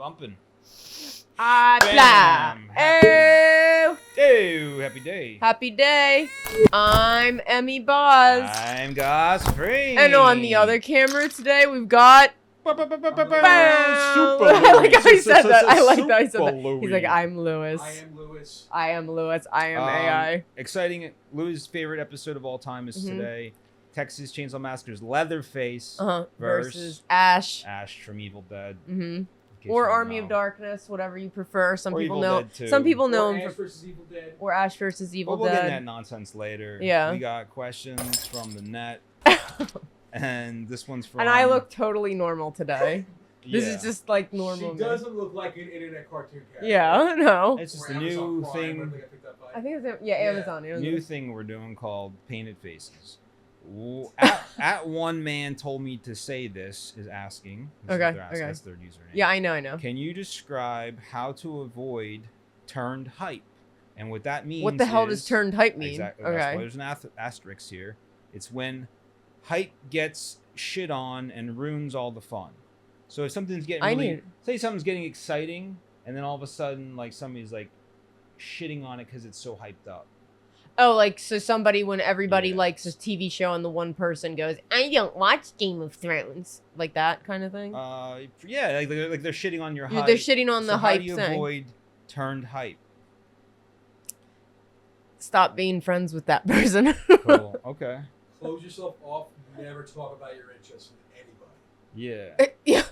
bumping. Blam. Oh, Happy day. happy day. I'm Emmy Boz. I'm Gus Fink. And on the other camera today, we've got... Super I like how he said that. I like that he said that. Louis. He's like, I'm Lewis. I am Lewis. I am Lewis. I am AI. Exciting. Louis' favorite episode of all time is today. Texas Chainsaw Massacre's Leatherface Versus Ash. Ash from Evil Dead. Or Army of Darkness, whatever you prefer. Some or people Evil know. Dead too. Some people know Or him Ash for. versus Evil Dead. Or Ash versus Evil We'll get Dead. into that nonsense later. Yeah. We got questions from the net. And this one's from... And I look totally normal today. This Yeah. is just like normal. She doesn't look like an internet cartoon character. Yeah, no. It's just Or a new Amazon Prime, thing. whatever they got picked up by. I think it's Amazon. New thing we're doing called Painted Faces. At one man told me to say this is asking. This is Okay, what they're asking. okay. That's their username. Yeah, I know. Can you describe how to avoid turned hype? And what that means What the hell does is- turned hype mean? Exactly. That's why Okay. there's an asterisk here. It's when hype gets shit on and ruins all the fun. So if something's getting say something's getting exciting, and then all of a sudden like somebody's like shitting on it because it's so hyped up. Oh, like, so somebody, when everybody Yeah. likes a TV show and the one person goes, I don't watch Game of Thrones. Like that kind of thing? Yeah, like they're shitting on your hype. They're shitting on the So hype how do you thing. avoid turned hype? Stop being friends with that person. Cool. Okay. Close yourself off. Never talk about your interests with anybody. Yeah. Yeah.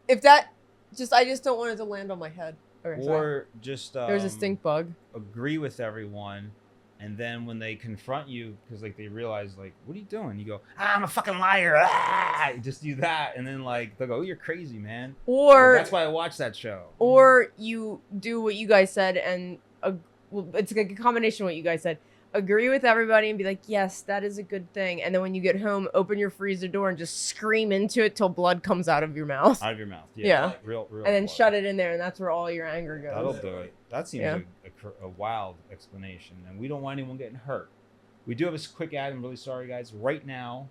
If that, I just don't want it to land on my head. Okay, sorry. Or just There's a stink bug. agree with everyone, and then when they confront you, because like they realize like, what are you doing? You go, I'm a fucking liar. Ah! Just do that, and then like they'll go, oh, you're crazy, man. Or That's why I watch that show. Or you do what you guys said and well, it's like a combination of what you guys said. Agree with everybody and be like, yes, that is a good thing. And then when you get home, open your freezer door and just scream into it till blood comes out of your mouth. Out of your mouth. Yeah. Real. And then blood. shut it in there, and that's where all your anger goes. That'll do it. That seems Yeah. a wild explanation, and we don't want anyone getting hurt. We do have a quick ad. I'm really sorry, guys. Right now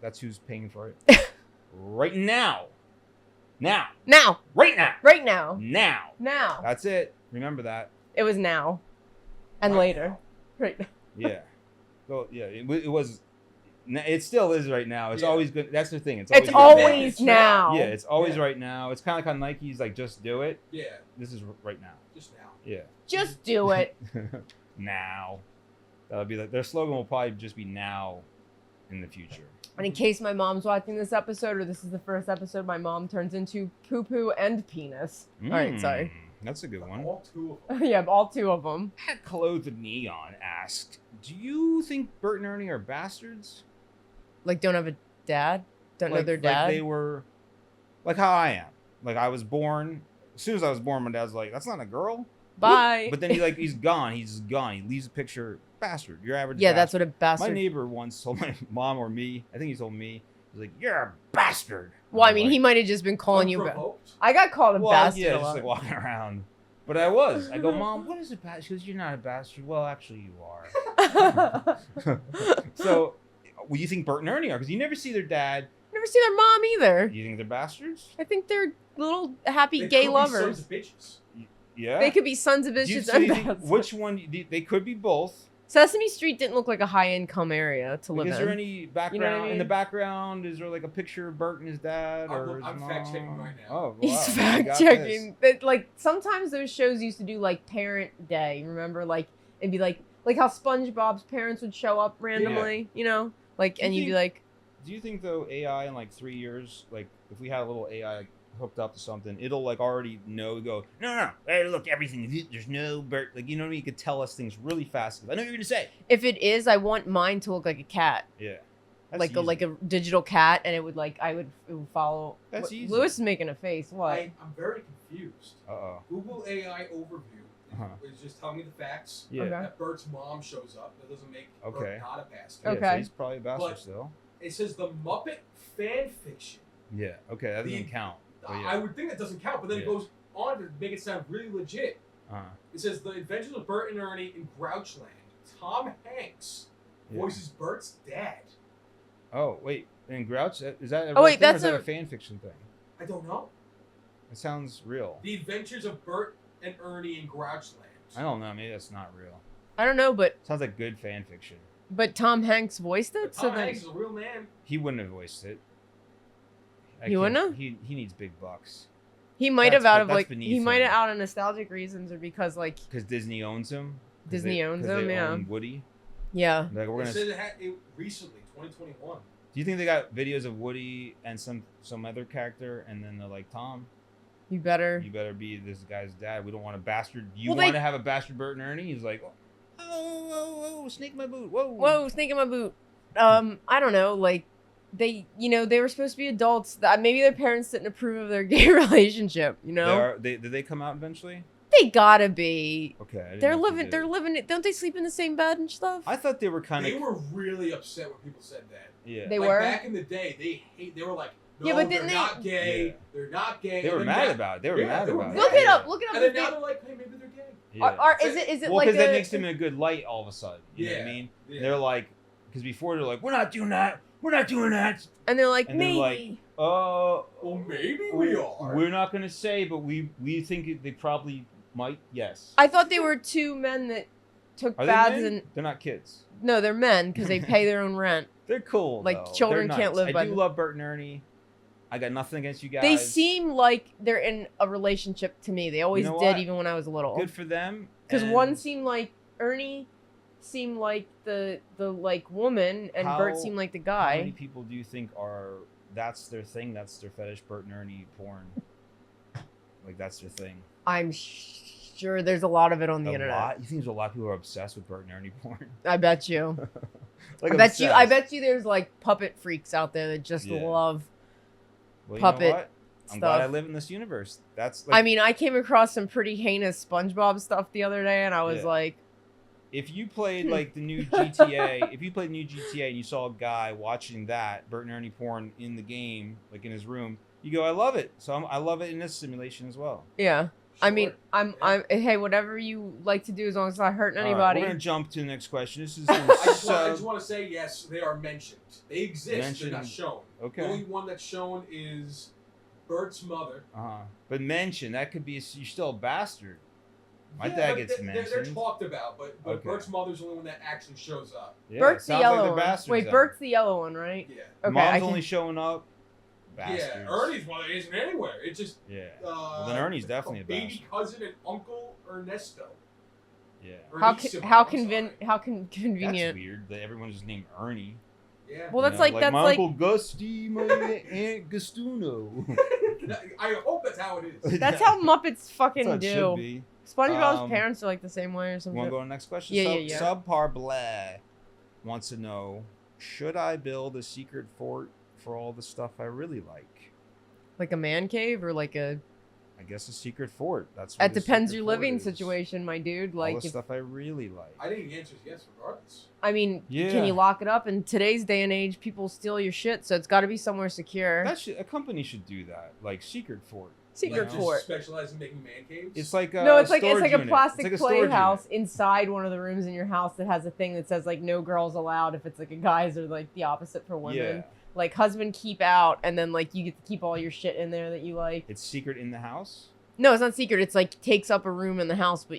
that's who's paying for it. Right now. Now. Right now. Right now. Now. That's it. Remember that. It was now. And Right later. now. Right now. Yeah. Well, yeah. It was. It still is right now. It's Yeah. always good. That's the thing. It's good. always It's now. Yeah, it's always Yeah. right now. It's kind of like how Nike's like, just do it. Yeah, This is right now. just now. Yeah. Just do it. Now. That'll be like their slogan will probably just be now in the future. And in case my mom's watching this episode, or this is the first episode my mom turns into poo-poo and penis. All right, sorry. That's a good one. All two of them. Yeah, all two of them. Clothed Neon asked, do you think Bert and Ernie are bastards? Like, don't have a dad? Don't know their dad? Like they were, like how I am. Like I was born, as soon as I was born, my dad's like, that's not a girl. Bye. But then he's gone. He's just gone. He leaves a picture, bastard. Your average Yeah, bastard. that's what a bastard... My neighbor once told my mom or me, I think he told me, he was like, you're a bastard. Well, I was mean, like, he might have just been calling you... Unprovoked. I got called a bastard yeah, a just lot. like walking around. But I was. I go, Mom, what is a bastard? She goes, you're not a bastard. Well, actually, you are. So, what do you think Bert and Ernie are? Because you never see their dad. Never see their mom either. Do you think they're bastards? I think they're little happy They gay could be lovers. sons of bitches. Yeah. They could be sons of Do you- bitches so you and think- bastards. which one? They could be both. Sesame Street didn't look like a high-income area to live Is in. there any background? You know what I In the mean? background, is there like a picture of Bert and his dad? Or his I'm mom? fact-checking right now. Oh, wow. He's you got fact-checking. But, like, sometimes those shows used to do, like, Parent Day. Remember? Like, it'd be like how SpongeBob's parents would show up randomly, you know? Like, Do you and you'd be think- like... Do you think though AI in like 3 years, like if we had a little AI hooked up to something, it'll like already know, go, no, hey, look, everything, there's no Bert, like you know what I mean? You could tell us things really fast. I know what you're gonna say. If it is, I want mine to look like a cat. Yeah, that's Like easy. a digital cat, and it would it would follow. That's easy. Lewis is making a face. What? I'm very confused. Uh-oh. Google AI overview Uh-huh. is just telling me the facts. Yeah. Okay. That Bert's mom shows up. That doesn't make Okay. Bert not a bastard. Yeah, Okay. so he's probably a bastard But- still. It says the Muppet fan fiction. Yeah. Okay, that doesn't The- count. But I yeah. would think that doesn't count, but then Yeah. it goes on to make it sound really legit. Uh-huh. It says the Adventures of Bert and Ernie in Grouchland. Tom Hanks Yeah. voices Bert's dad. Oh wait, and Grouch is that? A Oh, real wait, thing, or that's is that a- a fan fiction thing? I don't know. It sounds real. The Adventures of Bert and Ernie in Grouchland. I don't know. Maybe that's not real. I don't know, but Sounds like good fan fiction. but Tom Hanks voiced it, But so Tom then Hanks is a real man. He wouldn't have voiced it. He wouldn't have? He needs big bucks. he might have That's- out of that's like beneath he might him. have out of nostalgic reasons or because like Because Disney owns him. Disney owns him, they yeah. own Woody. yeah. Like we're It gonna. said it had it recently, 2021. Do you think they got videos of Woody and some other character, and then they're like, Tom, You better. you better be this guy's dad. We don't want a bastard. You Well, want they- to have a bastard Bert and Ernie? He's like, whoa, snake in my boot. Whoa, snake in my boot. I don't know, like they were supposed to be adults. That maybe their parents didn't approve of their gay relationship. You know, Did they come out eventually? they gotta be. Okay. I didn't They're know if they living. did. They're living it. Don't they sleep in the same bed and stuff? I thought they were kind They of. were really upset when people said that. Yeah. They like were? back in the day. They were like, no, Yeah, but they're didn't they- not gay. Yeah. They're not gay. They were And then mad now- about it. They were Yeah, mad they were about it. mad. Look it Yeah. up. Look it up. And then if now they- they're like, hey, maybe they're gay. Yeah. Is it Well, like because that a- makes them in a good light all of a sudden. You know what I Yeah. mean? Yeah. They're like, because before they're like, we're not doing that. We're not doing that. And they're like, And they're maybe. like, Well, maybe we are. We're not gonna say, but we think they probably might. Yes. I thought they were two men that took Are they baths men? and They're not kids. no, they're men because they pay their own rent. They're cool. Like, though. children They're can't nice. live by I do them. love Bert and Ernie. I got nothing against you guys. They seem like they're in a relationship to me. They always know did, what? even when I was little. good for them. Because and one seemed like Ernie, seemed like the like woman, and Bert How- seemed like the How many guy. people do you think are? That's their thing. That's their fetish. Bert and Ernie porn. Like that's their thing. I'm sure there's a lot of it on the A internet. lot. You think there's a lot of people who are obsessed with Bert and Ernie porn? I bet you. Like I bet you. I obsessed. bet you. There's like puppet freaks out there that just Yeah. love Well, you know puppet what? I'm glad I stuff. live in this universe. That's like, I mean, I came across some pretty heinous SpongeBob stuff the other day, and I was Yeah. like, if you played like the new GTA, if you played new GTA and you saw a guy watching that Bert and Ernie porn in the game, like in his room, you go, I love it. So I love it in this simulation as well. yeah. I mean, Sure. I'm hey, whatever you like to do, as long as it's not hurting All right, anybody. we're gonna jump to the next question. This is I just so want to say, yes, they are mentioned. They exist. Mentioned. They're not shown. okay. The only one that's shown is Bert's mother. But mention that could be you're still a bastard. My Yeah, dad but gets they're mentioned. talked about, but Okay. Bert's mother's the only one that actually shows up. Yeah, Bert's the sounds yellow like they're one. bastards Wait, then. Bert's the yellow one, right? Yeah. Okay, Mom's I can- only showing up. Bastards. Yeah, Ernie's mother isn't anywhere. It's just Yeah. Well, then Ernie's definitely a baby bastard. cousin and uncle Ernesto. Yeah. Ernesimo, How I'm convenient? sorry. How That's convenient? weird that everyone's just named Ernie. Yeah. Well, You that's know, like that's my like Uncle Gusty, my Aunt Gastuno. I hope that's how it is. that's how Muppets That's fucking how it should do. be. SpongeBob's parents are like the same way or You something. want to go to the next question? Yeah. Subpar Blah wants to know, should I build a secret fort for all the stuff I really like? Like a man cave or like a. I guess a secret fort. That's what It a depends secret your fort living is. situation, my dude. All Like, the if, stuff I really like. I think the answer is yes, regardless. I mean, Yeah. can you lock it up? In today's day and age, people steal your shit, so it's got to be somewhere secure. A company should do that, like secret fort. Secret Like, just fort. specialize in making man caves. It's like a No, it's like storage a unit. plastic It's like a storage playhouse unit. inside one of the rooms in your house that has a thing that says like no girls allowed if it's like a guys or like the opposite for women. Yeah, Like husband keep out, and then like you get to keep all your shit in there that you like. it's secret in the house. No, it's not secret. It's like takes up a room in the house, but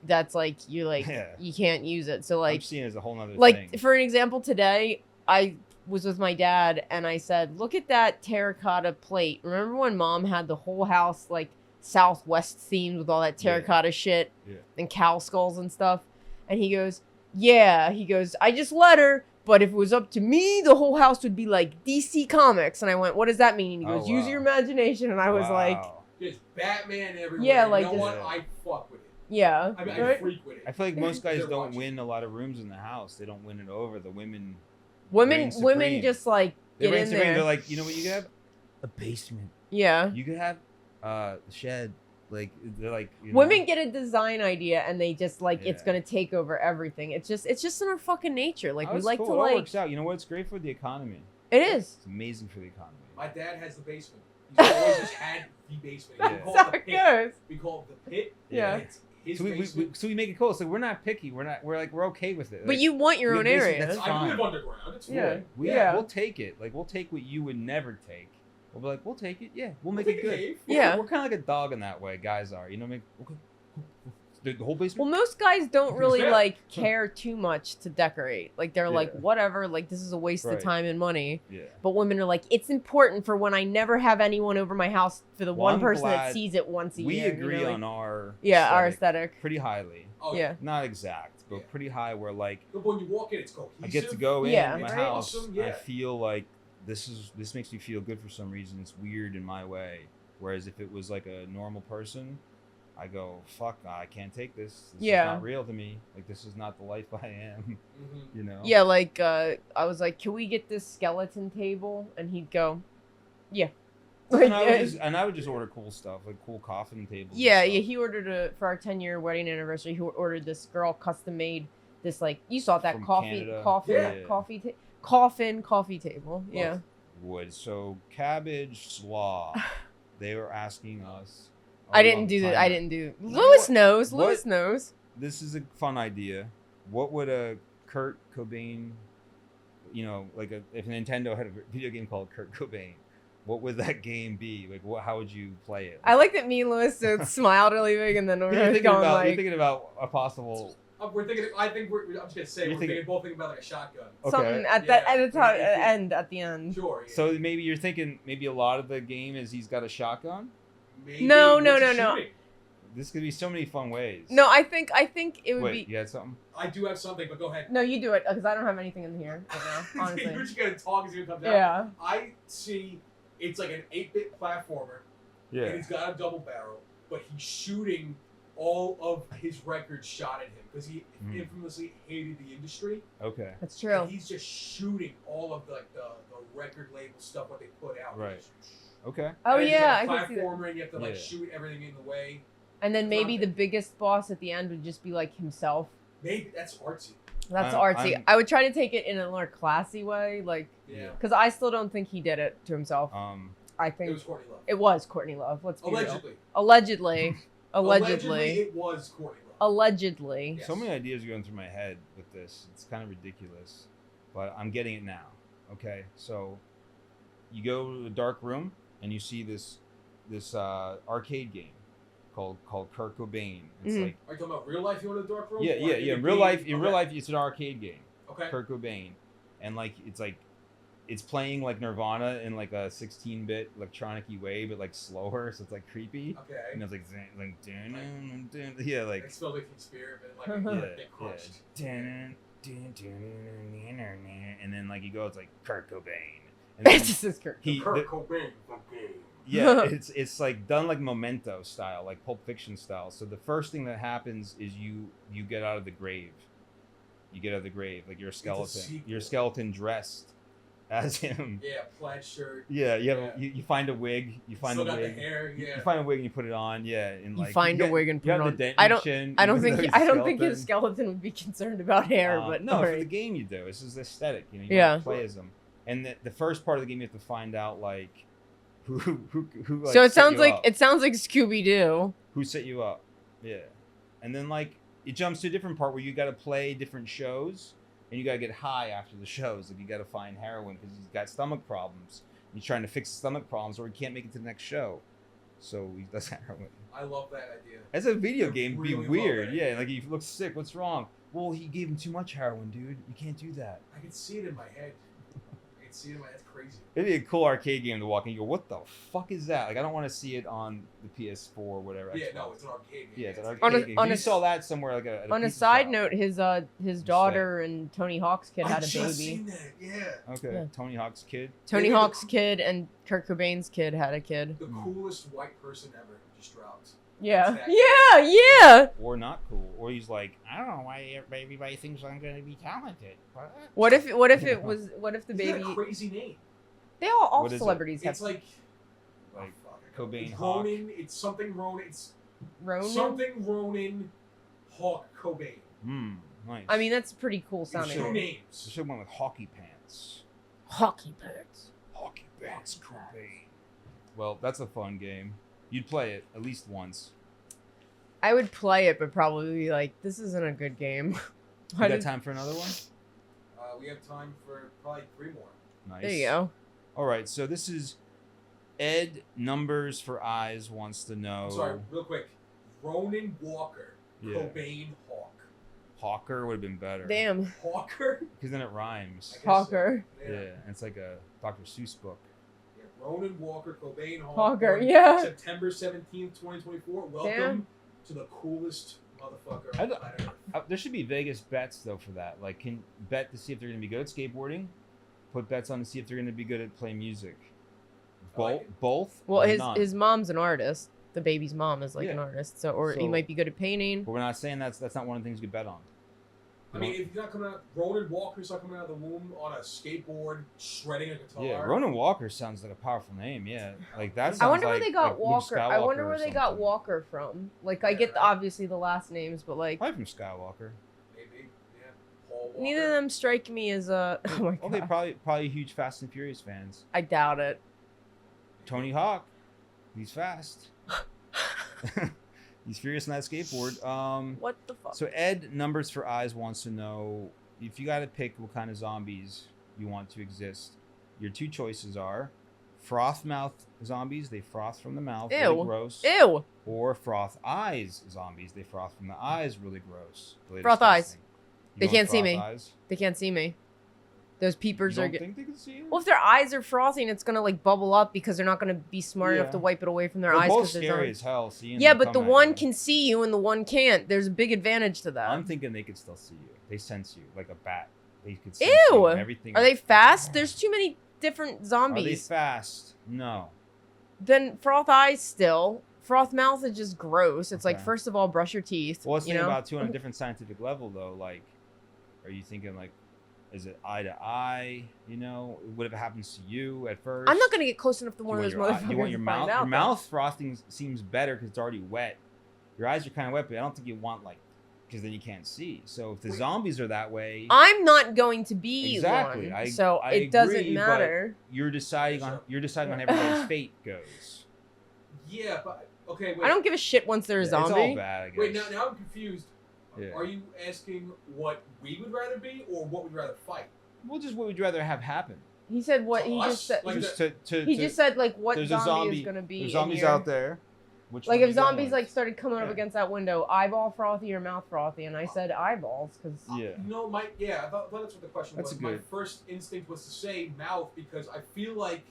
that's like you like Yeah. you can't use it. So I'm like seeing it as a whole nother like thing. for an example, today I was with my dad and I said, "Look at that terracotta plate. Remember when Mom had the whole house like Southwest themed with all that terracotta shit Yeah. and cow skulls and stuff?" And he goes, "Yeah." He goes, "I just let her, but if it was up to me, the whole house would be like DC Comics." And I went, "What does that mean?" And he Oh, goes, "Use wow. your imagination." And I was like, Wow. There's Batman everywhere. Yeah, you like know just- what? I fuck with it. "Yeah." I mean, I right? freak with it. I feel like most guys They're don't watching. win a lot of rooms in the house. They don't win it over. The women. Women reign women supreme. just like They get reign in supreme. there. They're like, you know what? You could have a basement. Yeah. You could have the shed. Like they're like. You know, Women get a design idea and they just like it's Yeah. gonna take over everything. It's just in our fucking nature. Like Oh, we it's like cool. to It all like works out. You know what? It's great for the economy. it is. It's amazing for the economy. My dad has the basement. He's always just had the basement. Yeah. We call So it the it pit. goes. We call it the pit. Yeah. It's his So we basement. so we make it cool. So we're not picky. We're okay with it. But you want your we own basically- area. that's I fine. live underground. It's Yeah. fine. We, Yeah. We'll take it. Like we'll take what you would never take. we'll be like, we'll take it. Yeah, we'll make We'll it take a good. cave. Yeah. We're kind of like a dog in that way. Guys are, you know, the whole basement. Well, most guys don't really Yeah. like care too much to decorate. Like they're like, Yeah. whatever. Like this is a waste of Right. time and money. Yeah. But women are like, it's important for when I never have anyone over my house for the Well, one I'm person that glad sees it once a We year. agree you know, on our our aesthetic. pretty highly. Oh, Yeah. Not exact, but Yeah. pretty high. Where like But when you walk in, it's cohesive. I get to go in Yeah, my right? house. Awesome, I yeah. feel like this makes me feel good for some reason. It's weird in my way. Whereas if it was like a normal person, I go, fuck, I can't take this. This Yeah. is not real to me. Like this is not the life I am. Mhm. You know? Yeah, like I was like, can we get this skeleton table? And he'd go, yeah. And I would just order cool stuff, like cool coffin tables. and Yeah, stuff. yeah. He ordered for our 10-year wedding anniversary. He ordered this girl custom made this like you saw that From coffee Canada. Yeah. coffee table. Yeah. Wood. So cabbage slaw. They were asking us. I didn't do that. I didn't do. Lewis knows. What? Lewis knows. This is a fun idea. What would a Kurt Cobain, you know, like if Nintendo had a video game called Kurt Cobain, what would that game be? Like, how would you play it? I like that me and Lewis smiled really big, and then we're You're thinking going about, like you're thinking about a possible. We're thinking. I'm just gonna say You're we're both thinking about like a shotgun. Okay. something at Yeah. the top, at the end. Sure. Yeah. So maybe you're thinking maybe a lot of the game is he's got a shotgun. Maybe No, what's no, he no, no. shooting? This could be so many fun ways. No, I think it would Wait, be. you had something? I do have something, but go ahead. No, you do it because I don't have anything in here right now. Honestly. You're just gonna talk as it comes out. Yeah. I see. It's like an 8-bit platformer, and Yeah. he's got a double barrel, but he's shooting all of his records shot at him because he infamously hated the industry. Okay. That's true. And he's just shooting all of the record label stuff what they put out. Right. Okay. Oh And it's yeah, like I can see that. platformer, and you have to like Yeah. shoot everything in the way. And then maybe the Nothing. biggest boss at the end would just be like himself. Maybe that's artsy. That's I'm- artsy. I would try to take it in a more classy way, like Yeah. because I still don't think he did it to himself. I It think was Courtney Love. it was Courtney Love. Let's be real. Allegedly. Allegedly. Allegedly, it was Courtney Love. Allegedly. Yes. So many ideas are going through my head with this. It's kind of ridiculous, but I'm getting it now. Okay, so you go to a dark room and you see this arcade game called Kurt Cobain. It's Mhm. like Are you talking about real life? You want a dark room? yeah. Or In the real game? life, Okay. it's an arcade game. Okay. Kurt Cobain, and like it's playing like Nirvana in like a 16-bit electronic-y way, but like slower, so it's like creepy. Okay. And it's like dun, dun, dun, yeah, like It's spelled like in spirit, but yeah, like yeah. get crushed. Dun, dun, dun, dun, and then like you go, it's like Kurt Cobain. And then This is Kurt. Kurt Cobain. Okay. yeah, it's like done like Memento style, like Pulp Fiction style. So the first thing that happens is you get out of the grave. You get out of the grave like you're a skeleton. sequel. You're a skeleton dressed as him. Yeah, plaid shirt. Yeah, you have Yeah. you find a wig. You find Still a got wig. the hair. Yeah. You find a wig and you put it on. Yeah, and You like find a get- wig and you put it have on. the dent I in your don't- chin, I don't even think though he, he's I a don't think his skeleton. skeleton would be concerned about hair, but No, for alright. the game you do. This is aesthetic. You know, you Yeah. want to play as them. And the first part of the game, you have to find out like who like, So it set sounds you like up. Scooby Doo. Who set you up. Yeah, and then like it jumps to a different part where you got to play different shows and you got to get high after the shows. Like you got to find heroin because he's got stomach problems. He's trying to fix the stomach problems or he can't make it to the next show, so he does heroin. I love that idea. As a video I game, it'd really be love weird. that Yeah, idea. like he looks sick. What's wrong? Well, he gave him too much heroin, dude. You can't do that. I can see it in my head. I can see it in my head. That's crazy. It'd be a cool arcade game to walk in. You go, what the fuck is that? Like, I don't want to see it on the PS4 or whatever. Yeah, Xbox. no, it's an arcade game. Yeah, it's an It's- arcade On a- game. on You a- saw that somewhere, like at a On a pizza side shop. note, his daughter and Tony Hawk's kid I had a just baby. seen that. Yeah. Okay, Yeah. Tony Hawk's kid. Tony Maybe Hawk's kid and Kurt Cobain's kid had a kid. The coolest white person ever just dropped. Yeah. Exactly. Yeah. Or not cool. Or he's like, I don't know why everybody thinks I'm going to be talented. What if the He's baby? got a crazy name. They all What is it? celebrities have It's like Like, oh, fuck, Cobain it's Hawk. Ronin. It's something Ronin. It's Ronan. something Ronin Hawk Cobain. Nice. I mean, that's pretty cool It's sounding. two So names. should one with hockey pants. Hockey pants. Hockey pants, Cobain. Well, that's a fun game. You'd play it at least once. I would play it, but probably be like, this isn't a good game. You got time for another one? We have time for probably 3 more. Nice. There you go. All right, so this is Ed Numbers for Eyes wants to know. I'm sorry, real quick. Ronan Walker, Yeah. Cobain Hawk. Hawker would have been better. Damn. Hawker? Because then it rhymes. I guess Hawker. So. Yeah. And it's like a Dr. Seuss book. Yeah, Ronan Walker, Cobain Hawk. Hawker, born yeah. September 17th, 2024. Welcome Damn. to the coolest motherfucker on planet Earth. There should be Vegas bets though for that. Like, can bet to see if they're going to be good at skateboarding. Put bets on to see if they're going to be good at playing music. Both. Well, or his mom's an artist. The baby's mom is like Yeah. an artist, so he might be good at painting. But we're not saying that's not one of the things you could bet on. I mean, if he's not coming out, Ronan Walker's not coming out of the womb on a skateboard, shredding a guitar. Yeah, Ronan Walker sounds like a powerful name. Yeah, like that. Sounds I wonder where like, they got like Luke Walker. I wonder Skywalker where or they got something. Walker from. Like, I get obviously the last names, but like Probably from Skywalker. Maybe, yeah. Paul Walker. neither of them strike me as a. Oh my Well, they god. probably huge Fast and Furious fans. I doubt it. Tony Hawk, he's fast. He's furious on that skateboard. What the fuck? So Ed Numbers for Eyes wants to know if you got to pick what kind of zombies you want to exist. Your two choices are froth mouth zombies. They froth from the mouth. Ew. Really gross. Ew. Or froth eyes zombies. They froth from the eyes. Really gross. Really Froth eyes. disgusting. You They going can't see froth me. Eyes? They can't see me. Those You peepers don't are. think they can see you? Well, if their eyes are frothing, it's gonna like bubble up because they're not gonna be smart enough Yeah. to wipe it away from their They're eyes. both 'Cause they're scary zombies. as hell. Seeing Yeah, them but the come at one you. can see you and the one can't. There's a big advantage to that. I'm thinking they could still see you. They sense you like a bat. They could sense Ew. you and everything. Are they fast? There's too many different Are they zombies. fast? No. Then froth eyes still. Froth mouth is just gross. It's like, Okay. first of all, brush your teeth. Well, let's you think know? about too on a different scientific level though. Like, are you thinking like, is it eye to eye? You know, what if it happens to you at first? I'm not gonna get close enough to one of those You want motherfuckers your to mouth? find out. Your mouth frothing seems better because it's already wet. Your eyes are kind of wet, but I don't think you want like, because then you can't see. So if the zombies are that way, I'm not going to be Exactly. one, so I it doesn't agree, but matter. you're deciding on everybody's fate goes. Yeah, but okay. Wait. I don't give a shit once they're a Yeah, it's zombie. all bad, I guess. Wait, now I'm confused. Yeah. Are you asking what we would rather be, or what we'd rather fight? Well, just what would you rather have happen? He said what To he us? just said. Like Just the- He just said like what there's a zombie is zombie. gonna be. There's in zombies here. out there. Which Like one if are you going zombies with? like started coming up Yeah. against that window, eyeball frothy or mouth frothy, and I said eyeballs because Yeah. No, I thought that's what the question That's was. My good. first instinct was to say mouth because I feel like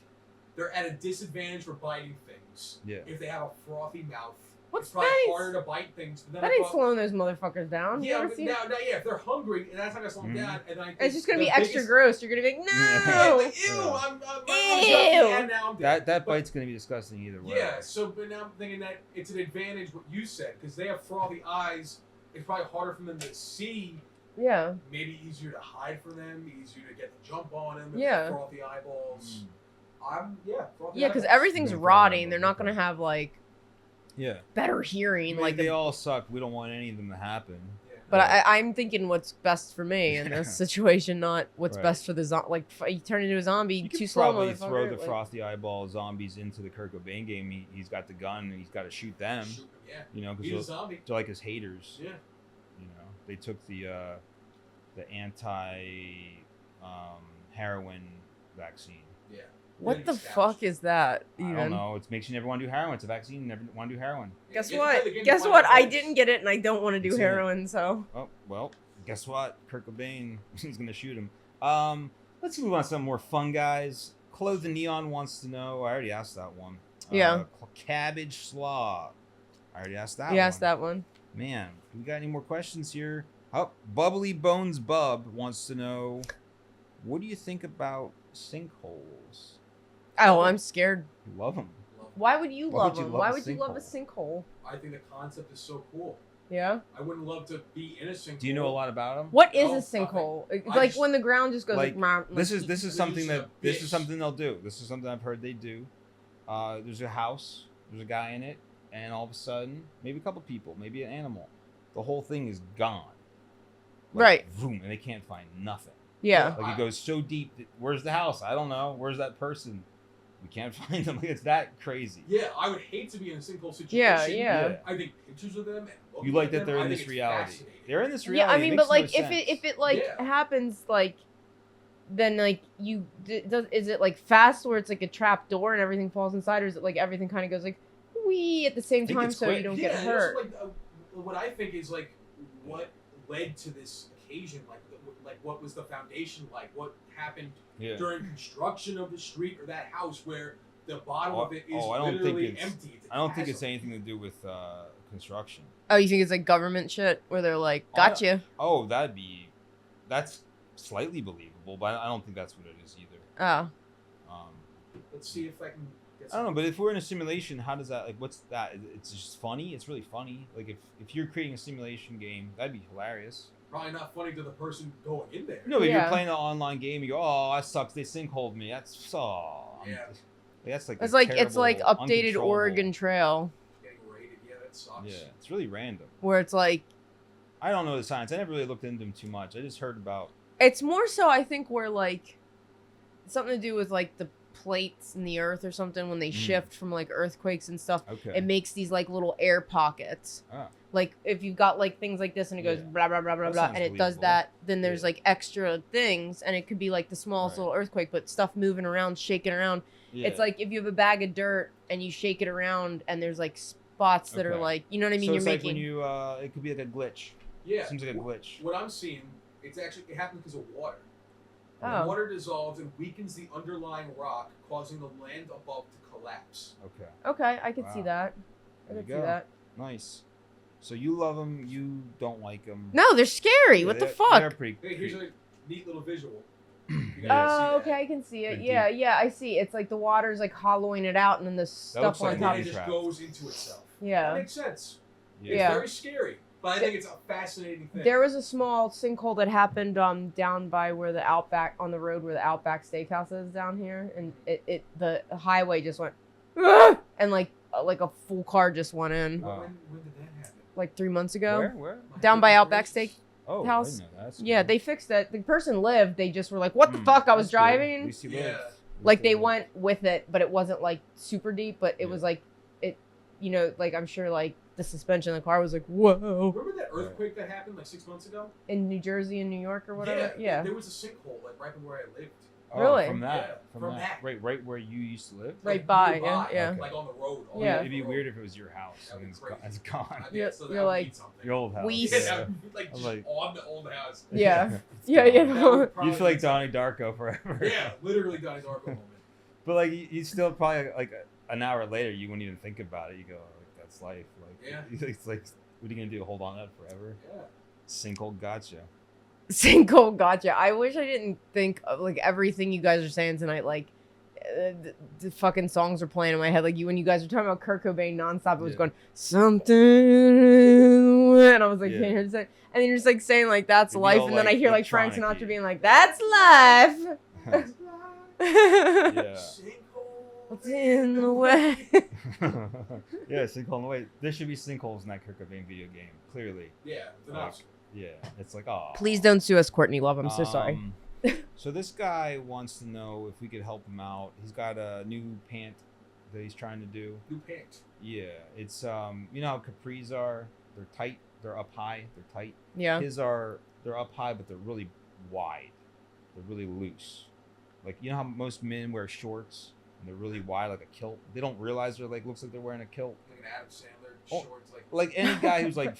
they're at a disadvantage for biting things. Yeah. If they have a frothy mouth, What's it's probably that? harder to bite things. But then That I ain't thought, slowing those motherfuckers down. You yeah, ever but seen? now, if they're hungry, and that's not gonna slow them Mhm. down, and I think It's just gonna the be extra biggest- gross. You're gonna be like, Yeah, no. like, ew, Yeah. I'm Ew. and now I'm dead. That But- bite's gonna be disgusting either way. Yeah, so but now I'm thinking that it's an advantage what you said because they have frothy eyes. It's probably harder for them to see. Yeah. Maybe easier to hide from them. Easier to get the jump on them. If Yeah. they have frothy eyeballs. Frothy Yeah, because eyeballs. everything's Yeah, rotting. They're probably. not gonna have like Yeah. better I hearing. mean, Like, they all suck. We don't want any of them to happen. Yeah. but I'm thinking what's best for me in this situation, not what's Right. best for the zombie. Like you turn into a zombie, You too could slow, probably throw motherfucker. the Like, frothy eyeball zombies into the Kurt Cobain game. He's got the gun and he's got to shoot them. Shoot 'em, yeah. You know, He's a because zombie. they're like his haters. Yeah. You know, they took the anti heroin vaccine. Yeah. what the Scouts. fuck is that? I Even? don't know. It makes you never want to do heroin. It's a vaccine. You never want to do heroin. Guess You have to what? play the game to Guess find what? out I first. didn't get it, and I don't want to do It's in it. heroin. So Oh well, guess what? Kurt Cobain is gonna shoot him. Let's move on to some more fun guys. Clothed in Neon wants to know. I already asked that one. Yeah. Cabbage Slaw. I already asked that. you asked one. that one. Man, we got any more questions here? Oh, Bubbly Bones Bub wants to know, what do you think about sinkholes? Oh, I'm scared. You love them. Why would you Why love would you them? love Why a would you love a sinkhole? sinkhole? I think the concept is so cool. Yeah. I wouldn't love to be in a sinkhole. Do you know a lot about them? What is No, a sinkhole? It's I like just- when the ground just goes like. Like, "Meh," This like, is They're something just that a this is bitch. something they'll do. This is something I've heard they do. There's a house, there's a guy in it, and all of a sudden, maybe a couple people, maybe an animal, the whole thing is gone. Like, Right. Boom, and they can't find nothing. Yeah. Like it goes so deep. That, where's the house? I don't know. Where's that person? We can't find them. Like, it's that crazy. Yeah, I would hate to be in a sinkhole situation. Yeah, yeah. I think pictures of them. And looking You like at that them, they're I in think this it's reality. fascinating. They're in this Yeah, reality. I It mean, makes but like no if sense. it like Yeah. happens like then like is it like fast where it's like a trap door and everything falls inside, or is it like everything kind of goes like wee at the same time so you don't get hurt? Also, like, what I think is like what led to this occasion, like what was the foundation like? What happened during construction of the street or that house where the bottom of it is literally empty? I don't think it's anything to do with construction. Oh, you think it's like government shit where they're like, gotcha? That's slightly believable, but I don't think that's what it is either. Oh. Let's see if I can get I don't know, but if we're in a simulation, how does that, like, what's that? It's just funny. It's really funny. Like, if you're creating a simulation game, that'd be hilarious. Probably not funny to the person going in there. No, but you're playing an online game, you go, oh, that sucks. They sinkholed me. That's that's like it's like updated Oregon Trail. Getting raided, that sucks. Yeah, it's really random. Where it's like, I don't know the science. I never really looked into them too much. I just heard about. It's more so, I think, where like something to do with like the plates in the earth or something when they shift from like earthquakes and stuff. Okay. It makes these like little air pockets. Like if you've got like things like this and it goes blah blah blah blah blah and it does that, then there's like extra things and it could be like the smallest little earthquake, but stuff moving around, shaking around. It's like if you have a bag of dirt and you shake it around and there's like spots that are like, you know what I mean? So you're it's making. Like when you, it could be like a glitch. Yeah. It seems like a glitch. What I'm seeing, it happens because of water. Oh. Water dissolves and weakens the underlying rock, causing the land above to collapse. Okay. Okay, I could see that. I could see that. Nice. So you love them, you don't like them. No, they're scary. What the fuck? They're pretty. Hey, here's a neat little visual. Oh, okay, I can see it. Yeah, I see. It's like the water's like hollowing it out, and then the stuff on top. It just goes into itself. Yeah, that makes sense. Yeah. It's very scary, but I think it's a fascinating thing. There was a small sinkhole that happened down by where the Outback, on the road where the Outback Steakhouse is down here, and the highway just went, and like a full car just went in. When did that happen? Like 3 months ago. Where? Down by Outback Steak. Oh, house. I didn't know that. Yeah, they fixed it. The person lived. They just were like, "What the fuck?" I was driving. At least he lived. Like they went with it, but it wasn't like super deep. But it was like it, you know, like I'm sure like the suspension of the car was like, "Whoa." Remember that earthquake that happened like 6 months ago in New Jersey and New York or whatever? Yeah. There was a sinkhole like right where I lived. Oh, really? From that. Yeah, from that. Right where you used to live? Right by, yeah. Okay. Like on the road. Yeah. It'd be weird if it was your house. That'd be it's gone. You're like, your old house. Like just on the old house. Yeah. Yeah. You feel like Donnie Darko forever. Yeah, literally Donnie Darko moment. But like you still probably like an hour later you wouldn't even think about it. You go, like, that's life. Like it's like, what are you gonna do? Hold on to that forever? Yeah. Sinkhole gotcha. Sinkhole gotcha. I wish I didn't think of like everything you guys are saying tonight. Like the fucking songs are playing in my head. Like when you guys were talking about Kurt Cobain nonstop, it was going something, and I was like, can't hear it. And then you're just like saying like that's life, and then I hear like Frank Sinatra being like, that's life. Yeah. What's in the way? Yeah, sinkhole in the way. There should be sinkholes in that Kurt Cobain video game. Clearly. Yeah, it's an option. Yeah, it's like, oh. Please don't sue us, Courtney Love. I'm so sorry. So this guy wants to know if we could help him out. He's got a new pant that he's trying to do. New pant. Yeah, it's you know how capris are? They're tight. They're up high. They're tight. Yeah. They're up high, but they're really wide. They're really loose. Like you know how most men wear shorts and they're really wide, like a kilt. They don't realize they're like looks like they're wearing a kilt. Like an Adam Sandler shorts, like any guy who's like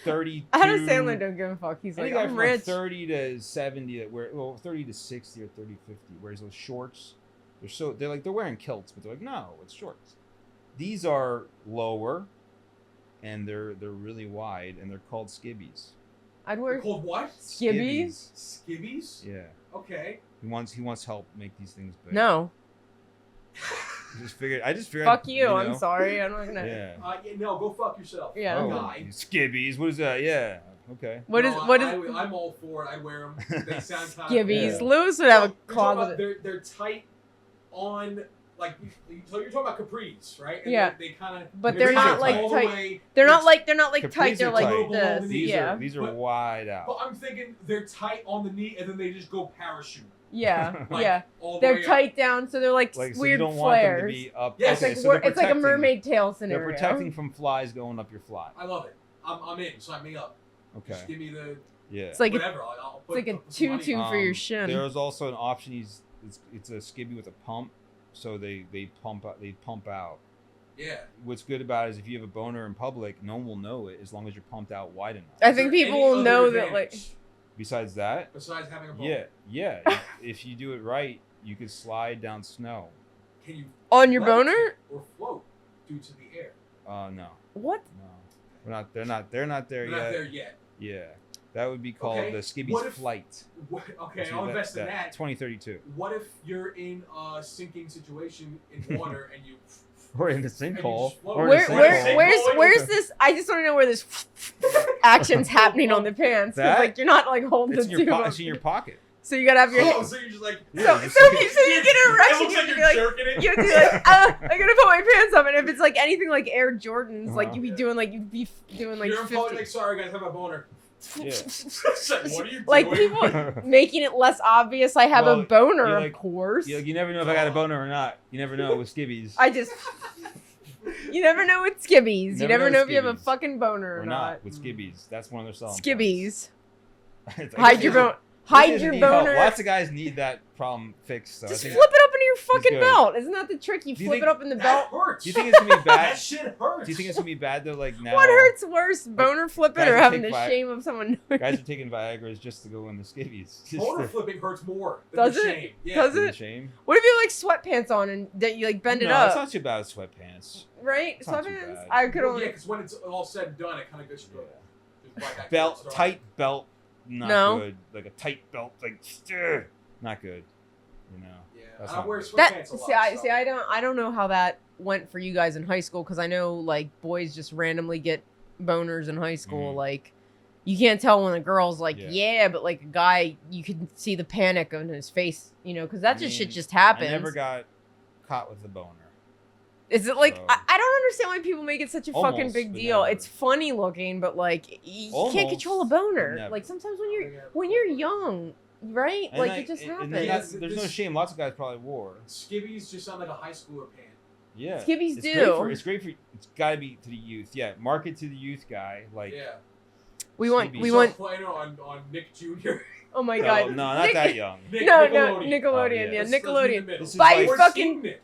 32. Adam Sandler don't give a fuck. He's any like, guy I'm from rich. Like 30 to 70 that wear 30 to 60 or 30 50 wears those shorts. They're wearing kilts, but they're like, no, it's shorts. These are lower, and they're really wide, and they're called skibbies. I'd wear. They're called what? Skibbies. Skibbies. Yeah. Okay. He wants help make these things big. No. I just figured. Fuck you. I'm sorry. I'm not gonna. Yeah. No, go fuck yourself. Yeah. Oh, guy. Skibbies. What is that? Yeah. Okay. What is? I'm all for it. I wear them. They sound kind of. Skibbies. Lewis would have a closet. They're tight on. Like so, you're talking about capris, right? And yeah. They kind of. But they're not like tight. They're not like tight. They're like this. These are wide out. But I'm thinking they're tight on the knee, and then they just go parachute. Yeah, like, yeah. They're tight down, so they're like so weird you don't flares. Want them to be up. Yeah, okay, it's like a mermaid tail scenario. They're protecting from flies going up your fly. I love it. I'm in. Sign me up. Okay. Just give me the. Yeah. It's like whatever. it's like a tutu for your shin. There was also an option. It's a skibby with a pump, so they pump out. Yeah. What's good about it is if you have a boner in public, no one will know it as long as you're pumped out wide enough. I think people will know that, like. Besides that. Besides having a boner. Yeah. If you do it right, you can slide down snow. Can you on your boner or float due to the air? No. What? No. They're not there Not yet. there yet. Yeah. That would be called the Skibby's Flight. Okay, I'll invest in that. 2032. What if you're in a sinking situation in water and you... Or in the sinkhole. Where's this? I just want to know where this action's happening on the pants. Like you're not like holding the tube. It's in your pocket. So you gotta have your. So you're just like. So you get an erection. It looks like you're jerking it. You have to be like, I gotta put my pants up, and if it's like anything like Air Jordans, like you'd be doing like 50. Like, sorry guys, I have a boner. Yeah. What are you doing? Like people making it less obvious I have a boner, of course. You never know if I got a boner or not. You never know with skibbies. You never know with skibbies. You never know if you have a fucking boner or not. With skibbies. That's one of their selling skibbies. Hide your boner. Hide your boner. Lots of guys need that problem fixed. So just flip it up into your fucking belt. Isn't that the trick? You flip it up in the belt. Hurts. Do you think it's gonna be bad? That shit hurts. Do you think it's gonna be bad though? Like now. What hurts worse, boner flipping or having the shame of someone knowing? Guys are taking Viagra's just to go in the skibbies. Boner flipping hurts more than Does the it? shame. Yeah. Does it? Shame? What if you have like sweatpants on and that you like bend it up? It's not too bad with sweatpants. Right? It's not too Sweatpants? bad. I could only. Yeah, because when it's all said and done, it kind of gets you. Belt, tight belt. Not good. Like a tight belt, like not good. You know. Yeah. I wear sweatpants a lot. See, I don't know how that went for you guys in high school because I know like boys just randomly get boners in high school. Mm-hmm. Like you can't tell when a girl's like but like a guy, you can see the panic on his face, you know, because that shit just happens. I never got caught with the boner. Is it like I don't understand why people make it such a fucking big deal. Never. It's funny looking, but like you can't control a boner. Never. Like sometimes when you're young, right? And like it just happens. There's no shame. Lots of guys probably wore. Skibbies just sound like a high schooler pant. Yeah. Skibbies do. It's great for. It's gotta be to the youth. Yeah. Market to the youth guy. Like. Yeah. We want. Playing on Nick Jr. Oh my god. No, not that young. Nickelodeon. Yeah, Nickelodeon. Buy your fucking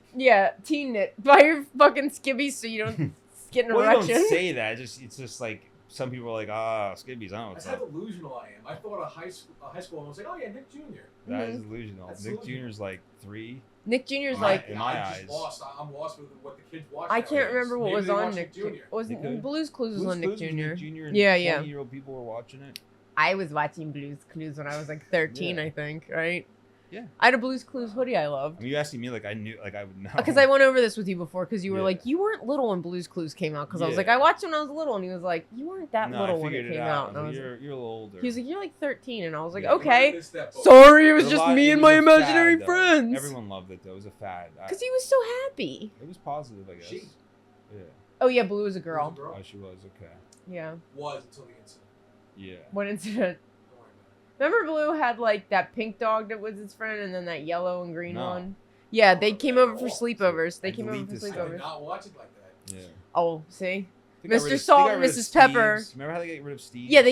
teen knit. Buy your fucking skibbies so you don't get an erection. You don't say that. It's just like some people are like, skibbies. I don't know. That's how delusional I am. I thought a high school. I was like, oh yeah, Nick Jr. That is delusional. Nick Jr.'s like 3. Nick Jr.'s like in my eyes. I'm lost with what the kids watch. I can't remember what was on Nick Jr. Blue's Clues was on Nick Jr. Yeah. 20-year-old people were watching it. I was watching Blue's Clues when I was like 13, I think, right? Yeah. I had a Blue's Clues hoodie I loved. I mean, you asking me like I knew, like I would know. Because I went over this with you before because you were like, you weren't little when Blue's Clues came out. Because I was like, I watched it when I was little. And he was like, you weren't that little when it came out. And I was you're a little older. He was like, you're like 13. And I was like, okay. Sorry, it was just me and my imaginary friends. Everyone loved it, though. It was a fad. Because he was so happy. It was positive, I guess. Yeah. Oh, yeah, Blue was a girl. Oh, she was. Okay. Yeah. Was until the incident. Yeah. What incident? Remember Blue had like that pink dog that was his friend and then that yellow and green one? Yeah, they came over for sleepovers. They came over for sleepovers. I did not watch it like that. Yeah. Oh, see? Mr. Salt and Mrs. Pepper. Remember how they got rid of Steve? Yeah,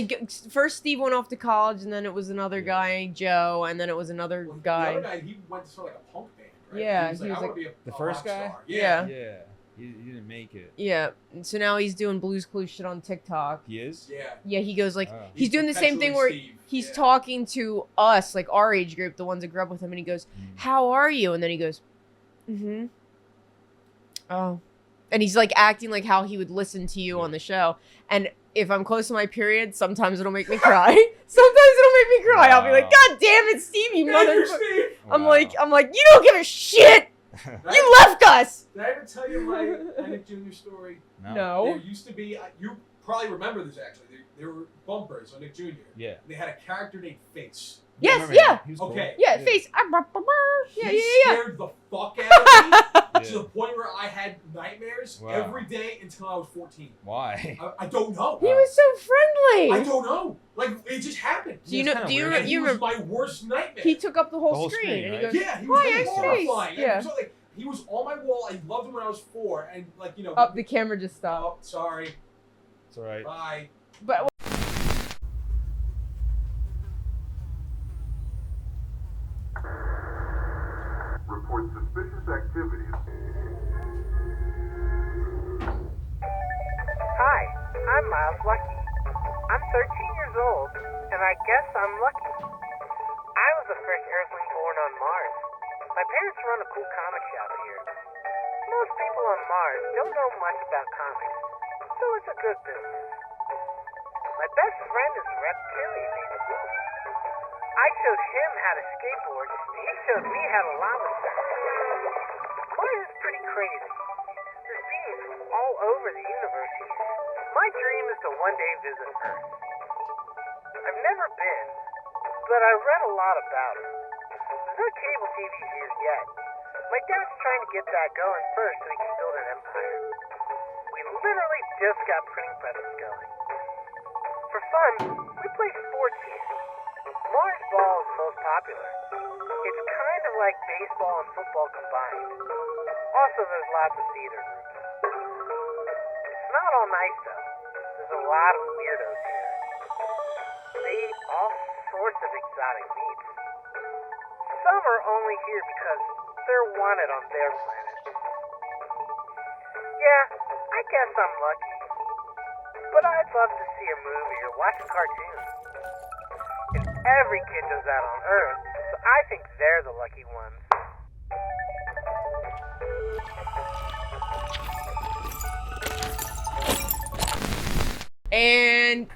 first Steve went off to college and then it was another guy, Joe, and then it was another guy. The other guy, he went to sort of like a punk band, right? Yeah, he was like the first guy? Yeah. Yeah. He didn't make it. Yeah. So now he's doing Blue's Clues shit on TikTok. He is? Yeah. Yeah, he goes like, he's doing the same thing where he's talking to us, like our age group, the ones that grew up with him, and he goes, how are you? And then he goes, oh. And he's like acting like how he would listen to you on the show. And if I'm close to my period, sometimes it'll make me cry. I'll be like, God damn it, Steve, you motherfucker. I'm like, you don't give a shit. You left us! Did I ever tell you my Nick Jr. story? No. There used to be, you probably remember this actually, there were bumpers on Nick Jr. Yeah. They had a character named Face. Yes, yeah. Okay. Yeah, Face. He scared the fuck out of me to the point where I had nightmares every day until I was 14. Why? I don't know. He was so friendly. I don't know. Like, it just happened. Do you remember? He was my worst nightmare. He took up the whole screen. And he goes, yeah, he was horrifying. Yeah. So, like, he was on my wall. I loved him when I was 4. And, like, you know. Oh, the camera just stopped. Oh, sorry. It's all right. Bye. But report suspicious activity. Hi, I'm Miles Lucky. I'm 13 years old, and I guess I'm lucky. I was the first Earthling born on Mars. My parents run a cool comic shop here. Most people on Mars don't know much about comics, so it's a good business. My best friend is a reptilian named Wolf. I showed him how to skateboard, and he showed me how to llama surf. Mars is pretty crazy. There's beings from all over the universe here. My dream is to one day visit Earth. I've never been, but I read a lot about it. There's no cable TV here yet. My dad's trying to get that going first so he can build an empire. We literally just got printing presses going. For fun, we play sports here. Mars ball is the most popular. It's kind of like baseball and football combined. Also, there's lots of theater groups. It's not all nice though. There's a lot of weirdos here. They eat all sorts of exotic meats. Some are only here because they're wanted on their planet. Yeah, I guess I'm lucky. But I'd love to see a movie or watch a cartoon. And every kid does that on Earth, so I think they're the lucky ones. And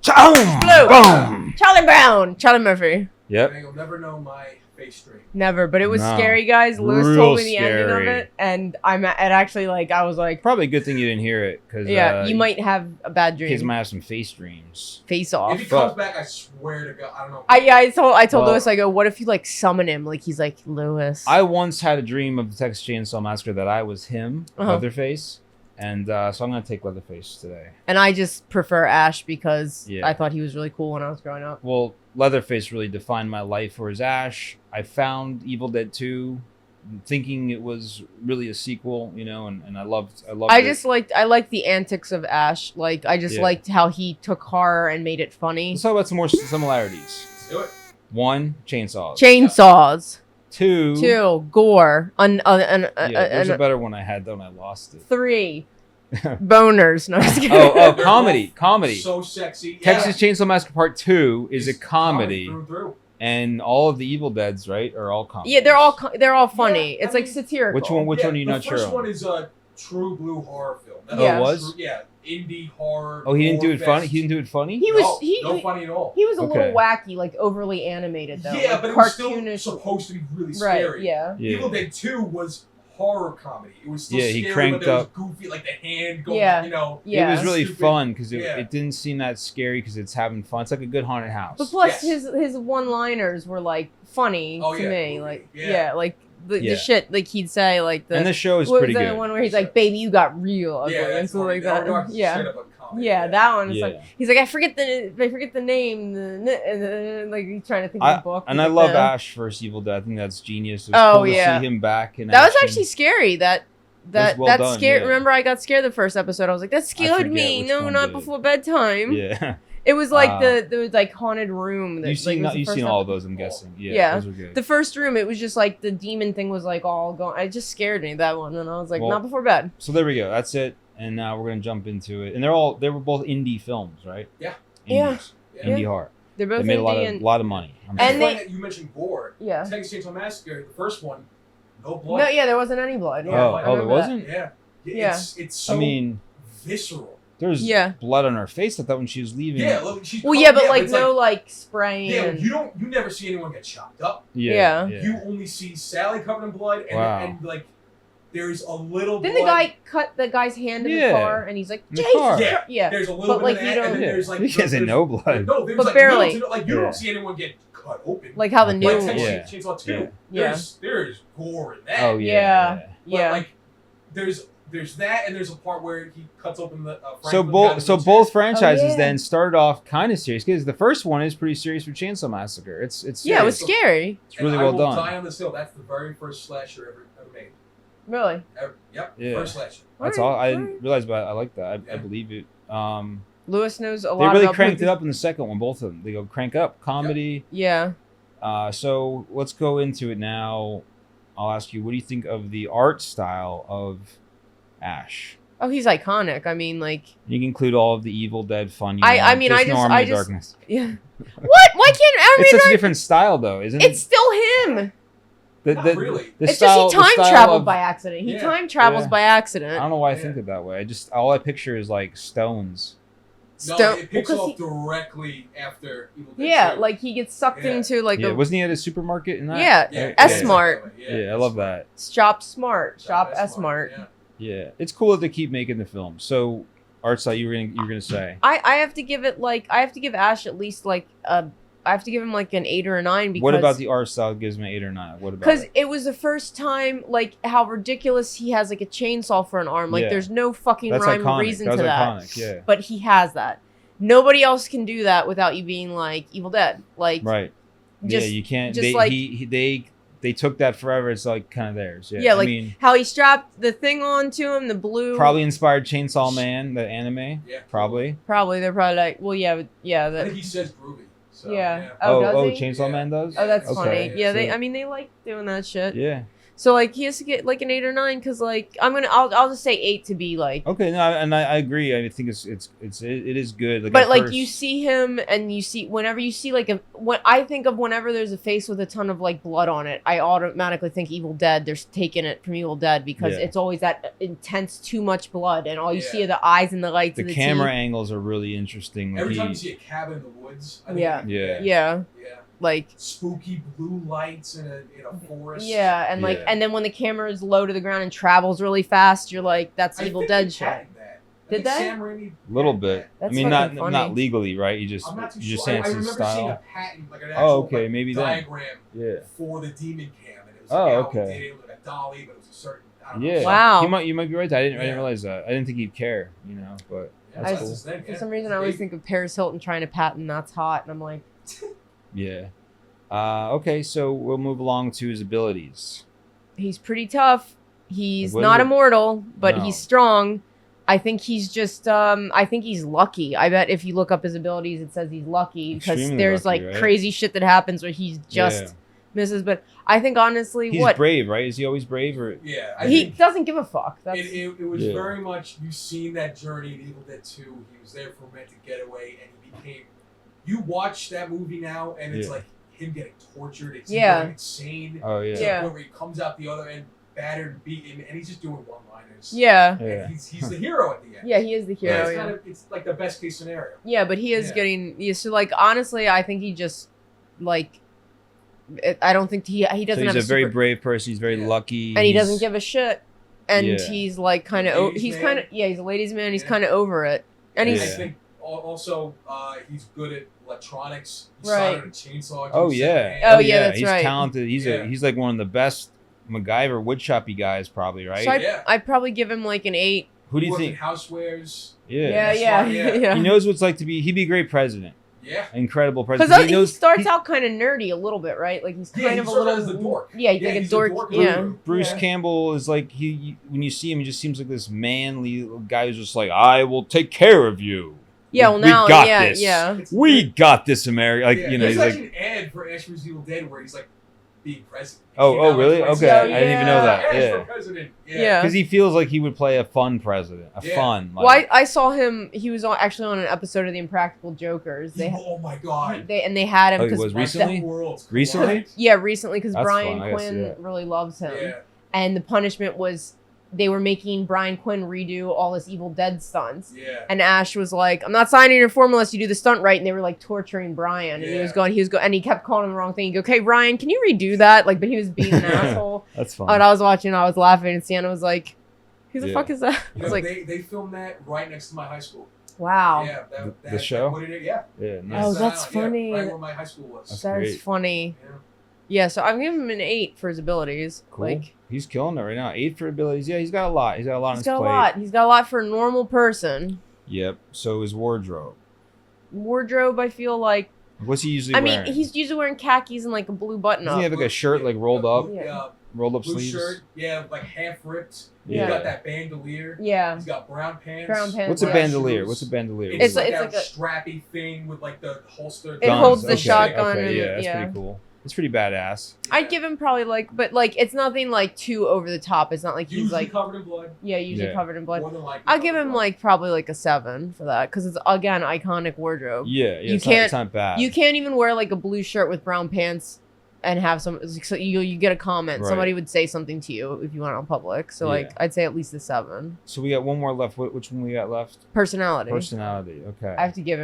Boom! Charlie Brown, Charlie Murphy. Yep. And you'll never know my face straight. Never, but it was No. scary, guys. Lewis Real told me the ending of scary. it, and it actually I was like, Probably a good thing you didn't hear it, because you might have a bad dream. kids might have some face dreams. Face off. If he comes back, I swear to God, I don't know. I told Well- Lewis, I go, what if you like summon him? Like he's like Lewis. I once had a dream of the Texas Chainsaw Massacre that I was him, Leatherface, and so I'm gonna take Leatherface today. And I just prefer Ash because Yeah. I thought he was really cool when I was growing up. Well, Leatherface really defined my life for his Ash. I found Evil Dead 2, thinking it was really a sequel, you know, and I loved it. I liked the antics of Ash. Like I just liked how he took horror and made it funny. Let's talk about some more similarities. Let's do it. 1, chainsaws. Chainsaws. 2, Gore. there's a better one I had though, and I lost it. 3, boners. No, I'm just kidding. Oh, comedy. So sexy. Texas Chainsaw Massacre Part 2 is a comedy, Through and through. and all of the Evil Deads, right, are all comedy. Yeah, they're all funny. Yeah, it's I like mean, satirical. Which one are you not sure The first on? one is a true blue horror film. That's Yeah. Oh, it was? Yeah, indie horror. Oh, he didn't do it gore funny. fest. He didn't do it funny. He was no funny at all. He was a Okay. little wacky, like overly animated though. Yeah, like but it was still cartoonish. supposed to be really Right, scary. yeah. Yeah. Evil Dead 2 was horror comedy. It was still Yeah, he scary, cranked but there up- was goofy, like the hand going, Yeah. you know. Yeah. It was really Stupid. fun because Yeah. it didn't seem that scary because it's having fun. It's like a good haunted house. But plus Yes. his one-liners were like funny Oh, to yeah. me. Like Yeah. like the Yeah. shit like he'd say like the And the show is what pretty was that good. one where he's like, "Baby, you got real ugly," Yeah, and that's stuff funny. like that. Or straight Yeah. up a comedy, Yeah, that one is Yeah. like he's like I forget the name, and like he's trying to think of the book. And I like love the- Ash vs. Evil Dead. I think that's genius. It was Oh, cool to yeah. see him back in That was action. actually scary. That well that done, scared. yeah. Remember, I got scared the first episode. I was like, that scared forget me. which No, one not did. before bedtime. Yeah. It was like Uh, the like haunted room. That, You've seen like, was the you've first seen all of episode. those, I'm guessing. Yeah, Yeah. those are good. The first room, it was just like the demon thing was like all going. It just scared me, that one, and I was like, Well, not before bed. So there we go. That's it. And now we're gonna jump into it. And they were both indie films, right? Yeah. Yeah. Indies. Indie horror. They're They both made a indie lot of money. I'm And sure. they- Funny that you mentioned gore. Yeah. Texas Chainsaw Massacre, the first one, no blood. No, yeah, there wasn't any blood. Yeah, I there remember that. wasn't. Yeah. Yeah. It's so I mean, visceral. there's Yeah. blood on her face. I thought when she was leaving. Yeah, look, she's Well, yeah, but like it's no like spraying. Yeah, and- you never see anyone get chopped up. Yeah. You only see Sally covered in blood, and, Wow. and like there's a little. Then the blood. guy cut the guy's hand in Yeah. the car, and he's like, In the Jesus car. Christ. Yeah. There's a little But, bit like, of you that, don't- and then there's like You can't say there's- no blood. No, there's But like barely. little to no- like you Yeah. don't see anyone get cut open. Like how the new. Like Yeah. Texas Chainsaw 2. Yeah. There's gore in that. Oh Yeah. yeah. But Yeah. like there's that, and there's a part where he cuts open the. So Franklin both both Oh, franchises yeah. then started off kind of serious because the first one is pretty serious for Chainsaw Massacre. It's Yeah, it was serious. scary. It's really I well will done. Die on this hill. That's the very first slasher ever made. Really. Yep. Yeah. First slasher. That's Alright, all. I alright. didn't realize, but I like that. I Yeah. believe it. Lewis knows a They lot really about cranked it movies. up in the second one. Both of them. They go crank up comedy. Yeah. So let's go into it now. I'll ask you, what do you think of the art style of Ash? Oh, he's iconic. I mean, like you can include all of the Evil Dead fun. I mean, I just Darkness. Yeah. What? Why can't it's such a different style, though, isn't it? It's still him. Not really. It's just he time traveled by accident. He time travels by accident. I don't know why I think it that way. All I picture is like stones. No, it picks off directly after Evil Dead. Yeah, like he gets sucked into like wasn't he at a supermarket in that? Yeah, S-Mart. Yeah, I love that. Shop Smart. Shop S-Mart. Yeah, it's cool that they keep making the film. So, art style, you were gonna say? I have to give it like I have to give Ash at least like I have to give him like an 8 or a 9 because. What about the art style gives me 8 or 9? What about? Because it was the first time, like how ridiculous he has like a chainsaw for an arm. Like there's no fucking rhyme or reason to that. Iconic, yeah. But he has that. Nobody else can do that without you being like Evil Dead. Like right. Just, you can't. Just They took that forever. It's like kind of theirs. Yeah, yeah, like I mean, how he strapped the thing onto him, the blue. Probably inspired Chainsaw Man, the anime. Yeah, probably. Probably they're probably like, well, yeah. I think he says groovy. So, yeah. Oh, Chainsaw Man does. Oh, that's funny. Yeah, I mean, they like doing that shit. Yeah. So like he has to get like an 8 or 9 because like I'll just say 8 to be like okay. No, and I agree. I think it is good. Like but like you see him and you see whenever you see like when I think of whenever there's a face with a ton of like blood on it, I automatically think Evil Dead. They're taking it from Evil Dead because it's always that intense, too much blood, and all you see are the eyes and the lights. The camera angles are really interesting. Every time you see a cabin in the woods, yeah. Like spooky blue lights in a forest. Yeah, and like and then when the camera is low to the ground and travels really fast, you're like, that's Evil Dead shit. Did they? A little bit. That's I mean, not legally, right? You just saying it's his style. Seeing a patent, like an actual, maybe diagram then. for the demon cam, and it was like okay. Like a dolly, but it was a certain. Wow. You might be right. I didn't realize that. I didn't think he'd care, but that's cool. For some reason, I always think of Paris Hilton trying to patent That's Hot, and I'm like. Yeah. Okay, so we'll move along to his abilities. He's pretty tough. He's not immortal, but he's strong. I think he's just I think he's lucky. I bet if you look up his abilities, it says he's lucky because there's lucky, like crazy shit that happens where he's just misses. But I think honestly, he's brave, right? Is he always brave or? Yeah, he doesn't give a fuck. It was very much you've seen that journey in Evil Dead 2. He was there for a minute to get away, and he became. You watch that movie now, and it's like him getting tortured. It's going insane. Oh yeah. To the point where he comes out the other end battered, beaten, and he's just doing one-liners. Yeah. And he's the hero at the end. Yeah, he is the hero. Yeah, it's like the best case scenario. Yeah, but he is getting used to like honestly, I think he just like. I don't think he doesn't. So he's a very brave person. He's very lucky, and he doesn't give a shit. And he's like kind of he's a ladies' man. He's kind of over it, and he's. I think also he's good at electronics. He soldered a chainsaw. That's he's talented. He's like one of the best MacGyver woodchoppy guys, probably, right? So I'd probably give him like an 8. Who do you think? Housewares. Yeah. He knows what it's like to be. He'd be a great president. Yeah. Incredible president. Because he starts out kind of nerdy a little bit, right? Like he's kind of a little. As the dork. Yeah, he's like a dork. Bruce Campbell is like when you see him, he just seems like this manly guy who's just like, I will take care of you. Yeah, well now, this. We got this, America. Like he's like an ad for Ash vs. Evil Dead where he's like being president. Oh, really? Okay, I didn't even know that. Ash for president. Yeah, because he feels like he would play a fun president, fun. Like, well, I saw him. He was actually on an episode of The Impractical Jokers. Oh my god! They had him because was recently. Recently? Yeah, recently because Brian Quinn really loves him, and the punishment was. They were making Brian Quinn redo all his Evil Dead stunts. Yeah. And Ash was like, I'm not signing your form unless you do the stunt right. And they were like torturing Brian. And he was going, and he kept calling him the wrong thing. He'd go, okay, Ryan, can you redo that? Like, but he was being an asshole. That's fun. And I was watching, I was laughing, and Sienna was like, who the fuck is that? I was like, they filmed that right next to my high school. Wow. Yeah. The show? Yeah. Nice. Oh, that's funny. Right where my high school was. That's funny. Yeah, so I'm giving him an 8 for his abilities. Cool. Like he's killing it right now. 8 for abilities. Yeah, he's got a lot. He's got a lot on his plate. He's got a lot for a normal person. Yep. So his wardrobe. I feel like. What's he usually wearing? I mean, he's usually wearing khakis and like a blue button-up. Doesn't he have like a shirt like rolled up? Rolled up blue sleeves. Shirt, like half ripped. Yeah. He's got that bandolier. Yeah. He's got brown pants. What's a bandolier? It's like a strappy thing with like the holster. It holds the shotgun. Okay, yeah, that's pretty cool. It's pretty badass. I'd give him probably like, but like it's nothing like too over the top. It's not like he's Usually like covered in blood. Yeah, usually covered in blood. More than likely I'll give covered in him blood. like probably like a 7 for that because it's again iconic wardrobe. Yeah, You it's can't- not bad. You can't even wear like a blue shirt with brown pants and have some. So you get a comment. Right. Somebody would say something to you if you went on public. So like Yeah. I'd say at least a 7. So we got one more left. Which one we got left? Personality. Personality. Okay. I have to give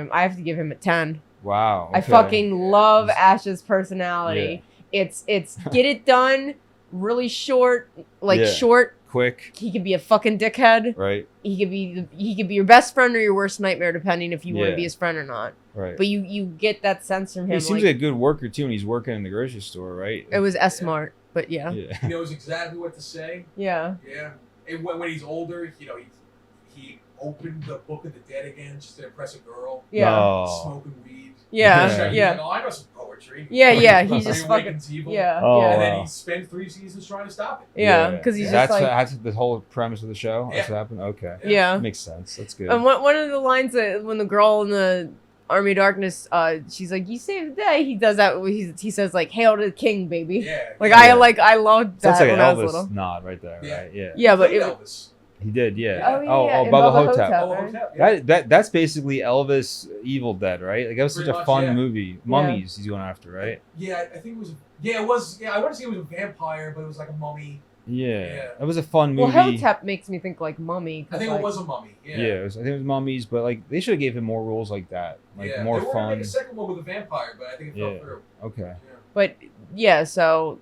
him a 10. Wow. I okay. fucking love Ash's personality. It's get it done, really short, like Yeah. short. Quick. He could be a fucking dickhead. Right. He could be your best friend or your worst nightmare, depending if you want Yeah. to be his friend or not. Right. But you get that sense from him. He seems like a good worker too, and he's working in the grocery store, right? it was S-Smart, but yeah. He knows exactly what to say. Yeah. Yeah. And when he's older, you know, he opened the Book of the Dead again just to impress a girl. Yeah. Oh. Smoking weed. Yeah. He's Yeah. like, oh, I know some poetry. Yeah. He's just He fucking. awakens evil. Yeah. Oh, Yeah. And then wow. he spent 3 seasons trying to stop it. Yeah. Because he's just like. that's the whole premise of the show. That's Yeah. what happened. Okay. Yeah. Makes sense. That's good. And one of the lines that when the girl in the Army of Darkness, she's like, "You saved the day." He does that. He says like, "Hail to the king, baby." Yeah. Like Yeah. I loved that That's like an when I was little. Elvis nod right there, Yeah. right? Yeah. Yeah, but Played it, Elvis. He did. Yeah. Oh, yeah, in Bubba Bubba Hotep. Hotep. Oh, right? Hotel, yeah. That's basically Elvis Evil Dead, right? Like that was such Pretty a much, fun yeah. movie. Mummies he's going after, right? Yeah, I think it was. Yeah, it was. Yeah, I want to say it was a vampire, but it was like a mummy. Yeah. Yeah. That was a fun movie. well, Hotep makes me think like Mummy. 'cause, I think like, it was a mummy. Yeah. Yeah, I think it was mummies, but like they should have gave him more roles like that, like yeah. more they were gonna fun. make a second one with a vampire, but I think it fell Yeah. through. Okay. Yeah. But yeah, so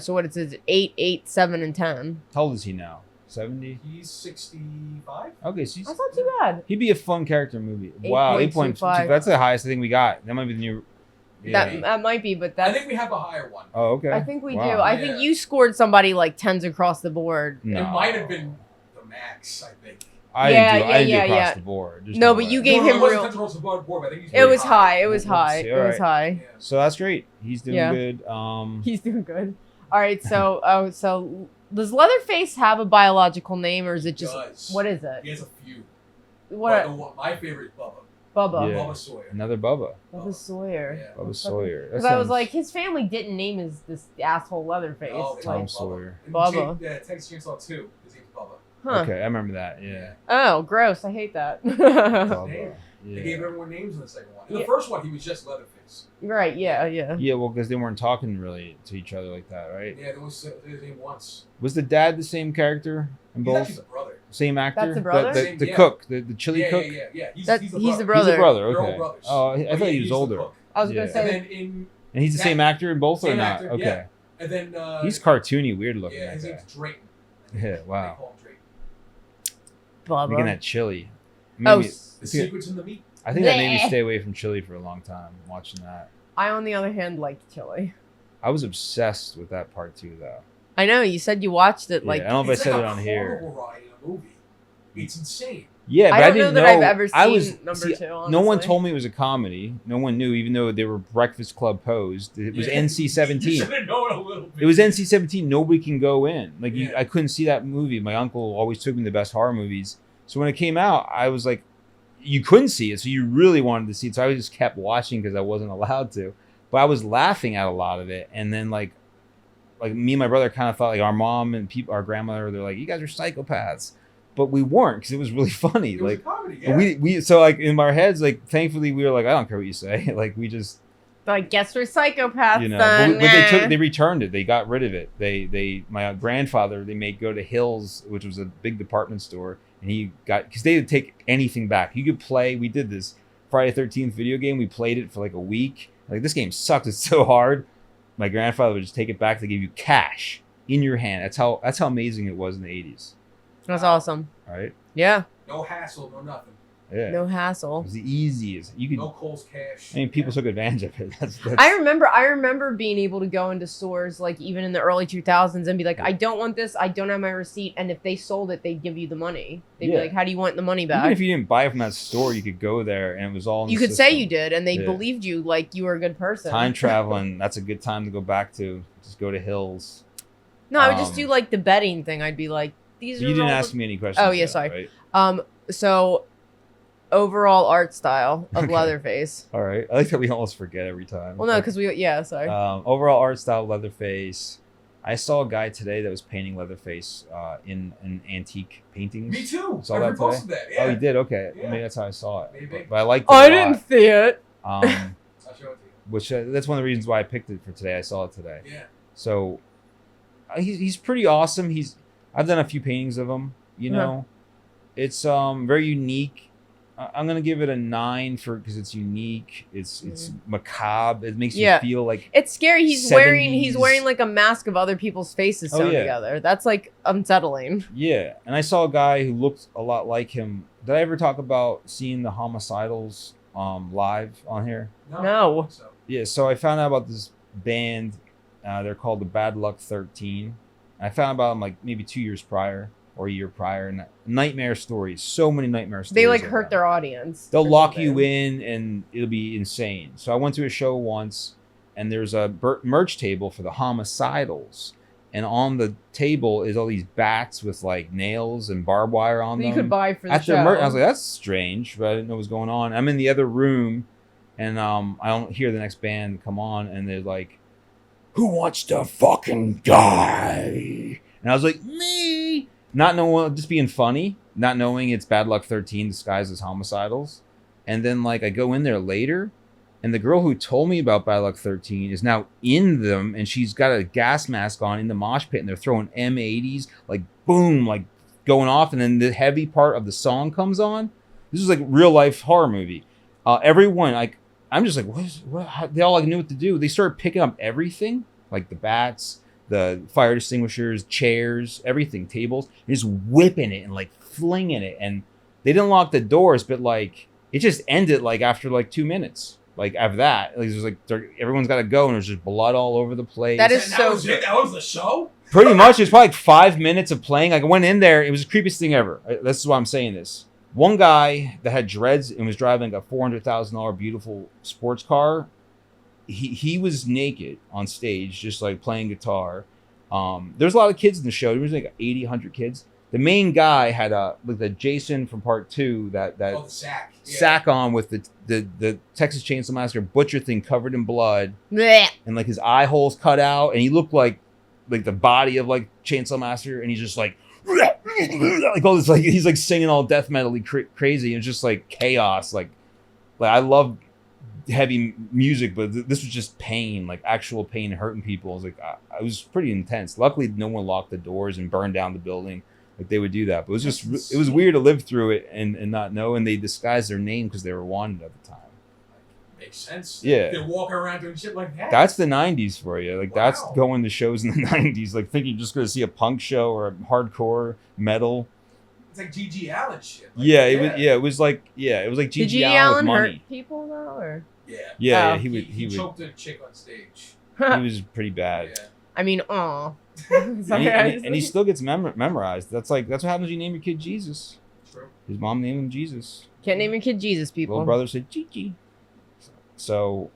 what it says 8, 8, 7, and 10. How old is he now? 70? He's 65. Okay, so That's not too bad. he'd be a fun character movie. Wow, 8.2. 8.25. That's the highest thing we got. That might be the new. Yeah. That might be, but I that's. think we have a higher one. Oh, okay. I think we Wow. do. I Yeah. think you scored somebody like 10s across the board. No. It might have been the max. I think. I Yeah, didn't do, I didn't yeah, do across yeah. the board. There's No, but way. you gave no, him it wasn't real- across the board, but I think he's It very was high. It was Let's high. see, It was alright. high. Yeah. So that's great. He's doing Yeah. good. He's doing good. All right, so so does Leatherface have a biological name, or is it just does. what is it? He has a few. What? But my favorite is Bubba. Bubba. Yeah. Bubba Sawyer. another Bubba. Bubba Sawyer. Yeah. Bubba Sawyer. That Because I was sounds- like, his family didn't name this asshole Leatherface. Oh, they Tom call him Like, Sawyer. And Bubba. Yeah, Texas Chainsaw 2. His name's Bubba. huh? Okay, I remember that. Yeah. Oh, gross! I hate that. Bubba. name. They gave Yeah. everyone names in the second one. In Yeah. the first one, he was just Leatherface. Right? Yeah. Yeah. Yeah, well, because they weren't talking really to each other like that, right? Yeah, there was his name once. Was the dad the same character in He's both? actually the brother. Same actor? That's the brother? The, Same, the yeah. cook, the chili Yeah, cook? yeah. He's He's the the brother. He's the brother, They're all okay. brothers. Oh, I But thought he was he's the older. cook. I was Yeah. gonna say. And then in And he's the that- same actor in both or same not? actor, Okay. yeah. And then He's cartoony, weird looking. Yeah, that his guy. name's Drayton. Yeah, They wow. call him Drayton. Bubba. Making that chili. Oh, Maybe- The secret's in the meat. I think that made me Bleh. stay away from chili for a long time, watching that. I, on the other hand, liked chili. I was obsessed with that part too, though. I know you said you watched it. Like, I don't know if It's I said like it a on here. carnival ride in a movie. It's insane. Yeah, but I I, don't know didn't that I've ever I seen was, number see, 2. No one honestly. told me it was a comedy. No one knew, even though they were Breakfast Club posed. It was Yeah. NC-17. You should have known a little bit. It was NC-17. Nobody can go in. Like Yeah. I couldn't see that movie. My uncle always took me to the best horror movies. So when it came out, I was like, you couldn't see it, so you really wanted to see it. So I just kept watching because I wasn't allowed to. But I was laughing at a lot of it, and then like me and my brother kind of thought like our mom and people, our grandmother, they're like, you guys are psychopaths, but we weren't because it was really funny. It was Like a comedy. and Yeah. we so like in our heads, like thankfully we were like, I don't care what you say. Like we just. I guess we're psychopaths. You know, then. but they returned it. They got rid of it. My grandfather, they made go to Hills, which was a big department store, and he got, because they would take anything back. You could play. We did this Friday 13th video game. We played it for like a week. Like, this game sucks. It's so hard. My grandfather would just take it back. They give you cash in your hand. That's how amazing it was in the 80s. That's awesome. Right? Yeah. No hassle, no nothing. Yeah. No It hassle. was the easiest. You could. No Kohl's cash. I mean, people took advantage of it. That's I remember being able to go into stores like even in the early 2000s and be like, I don't want this. I don't have my receipt. And if they sold it, they'd give you the money. They'd be Yeah. like, how do you want the money Even back? if you didn't buy it from that store, you could go there and it was all in You the could say system. you did, and they Yeah. believed you like you were a good person. Time traveling, that's a good time to go back to. Just go to Hills. No, I would just Um, do like the betting thing. I'd be like, these are You didn't all ask the- me any questions. Oh, yeah, yet, sorry. Right? So overall art style of Okay. Leatherface. All right. I like that we almost forget every time. Well, no, because sorry. Overall art style, Leatherface. I saw a guy today that was painting Leatherface in antique paintings. Me too. Saw I that today? reposted that. Yeah. Oh, you did? Okay. Yeah. Maybe that's how I saw it. Maybe. But I liked it. Oh, a I lot. didn't see it. I'll show it to you. Which that's one of the reasons why I picked it for today. I saw it today. Yeah. So he's pretty awesome. I've done a few paintings of him. You Uh-huh. know, it's very unique. I'm gonna give it a 9 because it's unique. It's macabre. It makes you feel like it's scary. He's 70s. wearing like a mask of other people's faces sewn together. That's like unsettling. Yeah, and I saw a guy who looked a lot like him. Did I ever talk about seeing the Homicidals live on here? No. So. Yeah, so I found out about this band. They're called the Bad Luck 13. I found out about them like maybe 2 years prior or a year prior. And nightmare stories. So many nightmare stories. They like hurt their audience. They'll lock you in and it'll be insane. So I went to a show once and there's a merch table for the Homicidals. And on the table is all these bats with like nails and barbed wire on them. You could buy for the At show. their merch, I was like, that's strange, but I didn't know what was going on. I'm in the other room and I don't hear the next band come on and they're like, who wants to fucking die? And I was like, me. Not knowing, just being funny, not knowing it's Bad Luck 13 disguised as Homicidals. And then like I go in there later and the girl who told me about Bad Luck 13 is now in them and she's got a gas mask on in the mosh pit and they're throwing M80s like boom, like going off. And then the heavy part of the song comes on. This is like real life horror movie. Everyone, like, I'm just like, what? They all like knew what to do. They started picking up everything, like the bats, the fire extinguishers, chairs, everything, tables, and just whipping it and like flinging it. And they didn't lock the doors, but like it just ended like after like 2 minutes. Like after that, like, it was like everyone's got to go, and there's just blood all over the place. That is That was it? That was the show? Pretty much. It's probably like 5 minutes of playing. Like I went in there, it was the creepiest thing ever. This is why I'm saying this. One guy that had dreads and was driving a $400,000 beautiful sports car. He was naked on stage, just like playing guitar. There's a lot of kids in the show. There was like 80, 100 kids. The main guy had like the Jason from part 2, that the sack. sack on with the Texas Chainsaw Massacre butcher thing covered in blood, Blech. and like his eye holes cut out, and he looked like the body of like Chainsaw Massacre, and he's just like all this, like he's like singing all death metal-y crazy, and it's just like chaos. Like I love heavy music, but this was just pain, like actual pain, hurting people. I was like, it was pretty intense. Luckily, no one locked the doors and burned down the building like they would do that. But it was just, it was weird to live through it and not know. And they disguised their name because they were wanted at the time. Makes sense. Yeah. They're walking around doing shit like that. That's the 90s for you. Like that's Wow. going to shows in the 90s. Like thinking you're just going to see a punk show or a hardcore metal. It's like G.G. Allen shit. Like, It was like Did G.G. G.G. Allen with Allen money. hurt people though, or? Yeah. Yeah, Oh. he would. choked a chick on stage. He was pretty bad. Yeah. I mean, aw. And he still gets memorized. That's what happens when you name your kid Jesus. True. His mom named him Jesus. Can't name your kid Jesus, people. Little brother said Gigi. So,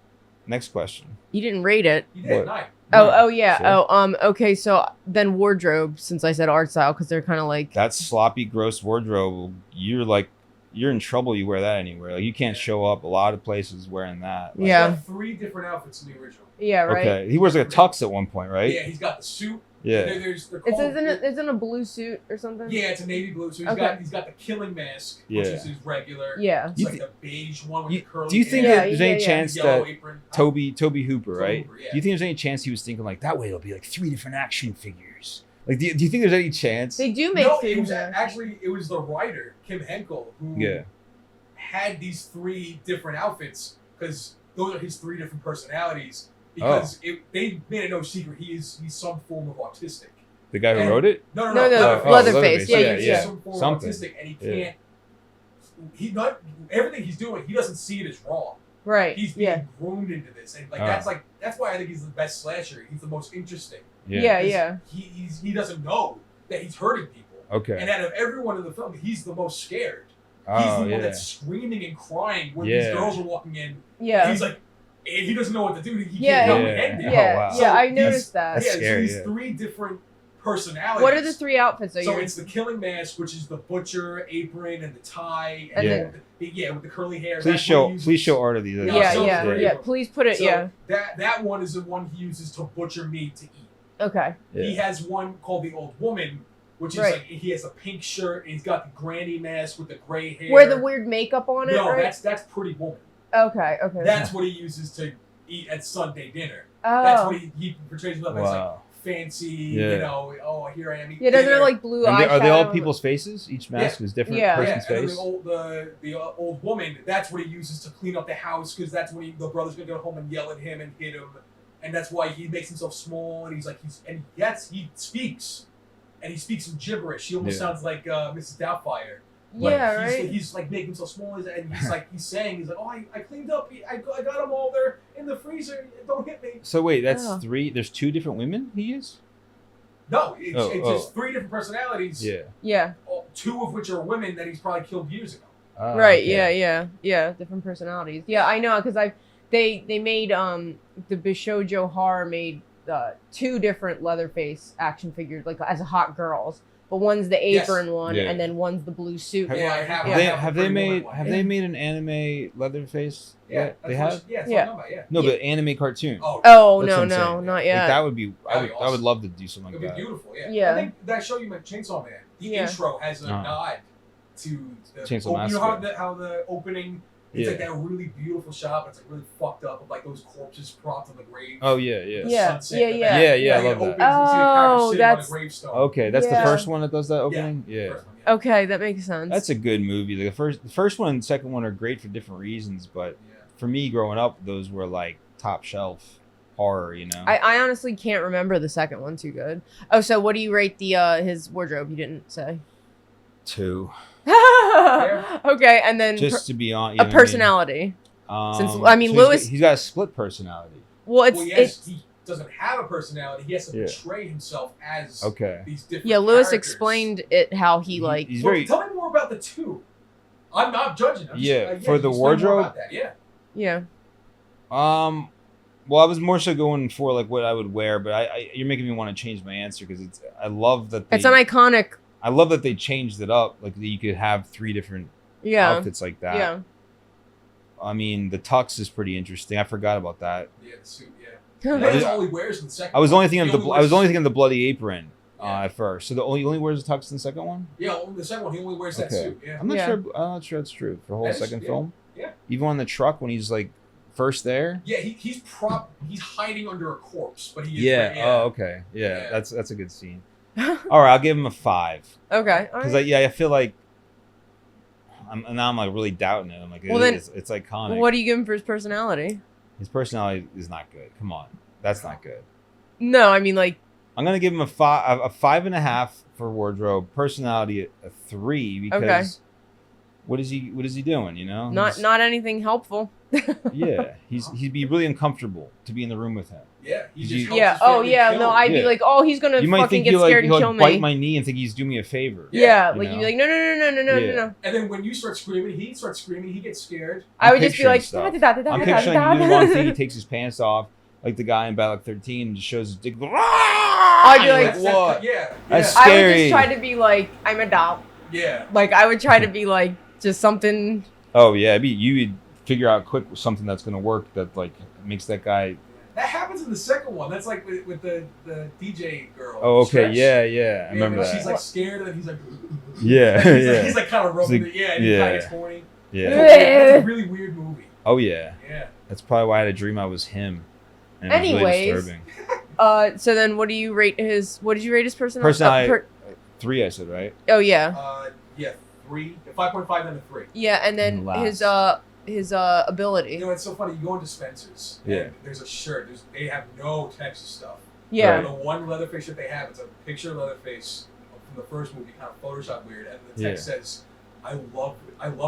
next question. You didn't rate it. You did, What? 9. Oh yeah. So, Okay. So then wardrobe, since I said art style, because they're kind of like. that sloppy, gross wardrobe. You're in trouble. You wear that anywhere. Like you can't show up a lot of places wearing that. Like, Yeah. He's got 3 different outfits in the original. Yeah. Right. Okay. He wears like a tux at one point, right? Yeah, he's got the suit. Yeah. Isn't a blue suit or something? Yeah, it's a navy blue. So he's got the killing mask, which Yeah. is his regular. Yeah. It's like the beige one with the curly Do you think hair. that there's any chance yellow that apron. Toby Hooper, right? Hooper, yeah. Do you think there's any chance he was thinking like that way it'll be like 3 different action figures? Like, do you think there's any chance? They do make No, things. it was the writer Kim Henkel who had these 3 different outfits because those are his 3 different personalities. Because they made it no secret he's some form of autistic. The guy who wrote it? No. Leatherface. Yeah. He's some form Something. of autistic, and he can't. Everything he's doing, he doesn't see it as wrong. Right. He's being groomed into this, and that's why I think he's the best slasher. He's the most interesting. Yeah. He doesn't know that he's hurting people. Okay. And out of everyone in the film, he's the most scared. Oh, He's the one that's screaming and crying when these girls are walking in. Yeah. And he's like, he doesn't know what to do. He can't comprehend it. Yeah. Oh, wow. Yeah. I noticed that. That's Yeah, scary, so these 3 different personalities. What are the 3 outfits? So it's the killing mask, which is the butcher apron and the tie, and then with the curly hair. Please show art of these. Yeah. Please put it. So that one is the one he uses to butcher meat to eat. Okay. Yeah. He has one called the Old Woman, which is like he has a pink shirt and he's got the granny mask with the gray hair. Where the weird makeup on it. No, right? that's Pretty Woman. Okay. That's what he uses to eat at Sunday dinner. Oh. That's what he portrays himself as like fancy, you know, oh, here I am eating dinner. They're like blue eyeshadow. Are they all people's faces? Each mask is different person's face? And then the old woman, that's what he uses to clean up the house, because that's when the brother's going to go home and yell at him and hit him. And that's why he makes himself small, and he speaks. And he speaks some gibberish. He almost sounds like Mrs. Doubtfire. He's like making himself small, and he's saying, oh, I cleaned up. I got them all there in the freezer. Don't hit me. So wait, that's 3. There's 2 different women he is? No, it's just 3 different personalities. Yeah. 2 of which are women that he's probably killed years ago. Right. Okay. Yeah. Different personalities. Yeah, I know, because they made the Bishojo Horror made 2 different Leatherface action figures, like as hot girls. But one's the apron one, and then one's the blue suit. Have they made an anime Leatherface? Yeah, they have. No, but anime cartoon. Oh no, not yet. Like, that would be. I would love to do something like that. It'd be beautiful. Yeah. I think that show you meant Chainsaw Man. The intro has a nod to the Chainsaw Massacre. You know how the opening. It's like that really beautiful shot, but it's like really fucked up, with like those corpses propped on the grave. Oh yeah. Yeah. I love that. Oh, that's on a gravestone. Okay. That's the first one that does that opening. Yeah. Okay, that makes sense. That's a good movie. The first one and the second one are great for different reasons, but for me growing up, those were like top shelf horror. You know. I honestly can't remember the second one too good. Oh, so what do you rate the his wardrobe? You didn't say. 2. Okay, and then just to be on a personality. Since Lewis, he's got a split personality. Well, he doesn't have a personality. He has to portray himself as these different. Yeah, Lewis characters. explamed it how he like. He's tell me more about the 2. I'm not judging. For the wardrobe. Yeah. Well, I was more so going for like what I would wear, but you're making me want to change my answer because I love that. It's an iconic. I love that they changed it up, like that you could have 3 different outfits like that. Yeah. I mean, the tux is pretty interesting. I forgot about that. Yeah, the suit. Yeah. That's all he wears in the second. I was only thinking of the bloody apron at first. So he only wears the tux in the second one. Yeah, the second one he only wears that suit. Yeah. I'm not sure that's true for the whole second film. Yeah. Even on the truck when he's like first there. Yeah, he's hiding under a corpse, but he is. Yeah. Oh, okay. Yeah, that's a good scene. All right, I'll give him a 5. Okay. Because I feel like I'm like really doubting it. I'm like, it's iconic. What do you give him for his personality? His personality is not good. Come on, that's not good. No, I mean like. I'm gonna give him a 5.5 for wardrobe. Personality a 3 because what is he doing? You know, not anything helpful. Yeah, he'd be really uncomfortable to be in the room with him. Yeah, No, I'd be like, oh, he's gonna fucking get scared and kill me. Bite my knee and think he's doing me a favor. Like you'd be like, no. And then when you start screaming, he gets scared. I would just be like, I'm picturing you do the wrong thing. He takes his pants off, like the guy in Battle 13, and just shows his dick. I'd be like, what? That's scary. I would just try to be like, I'm a doll. Yeah. Like I would try to be like just something. Oh yeah, you would figure out quick something that's gonna work that like makes that guy. That happens in the second one. That's like with the DJ girl. Oh, okay. Yeah. I remember that. She's like scared, and then he's like. He's like kind of rubbing it. Yeah, and he kind of gets horny. Yeah. That's a really weird movie. Oh yeah. Yeah. That's probably why I had a dream I was him. And anyways, it was really disturbing. So then what do you rate his? What did you rate his personality? Personality 3, I said, right? Oh yeah. 3, 5.5, and a 3. Yeah, and then his ability. You know, it's so funny. You go into Spencer's. Yeah. There's a shirt. They have no Texas stuff. Yeah. The one Leatherface shirt they have, it's a picture of Leatherface from the first movie, kind of Photoshop weird, and the text says, "I love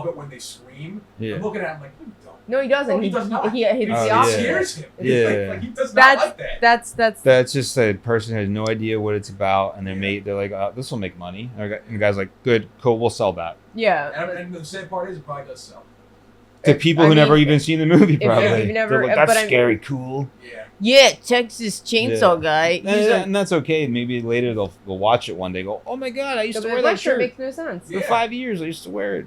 it when they scream." Yeah. I'm looking at him like, you don't. No, he doesn't. No, he does not. He scares him. Yeah. Like, he does not like that. That's just a person who has no idea what it's about, and they're like, this will make money. And the guy's like, good, cool, we'll sell that. Yeah. And the sad part is, it probably does sell. To people who never even seen the movie, probably. You've never, like, that's scary, cool. Yeah, Texas Chainsaw Guy. And that's okay. Maybe later they'll watch it one day. Go, oh my god, I used to wear that shirt. Makes no sense. For 5 years, I used to wear it.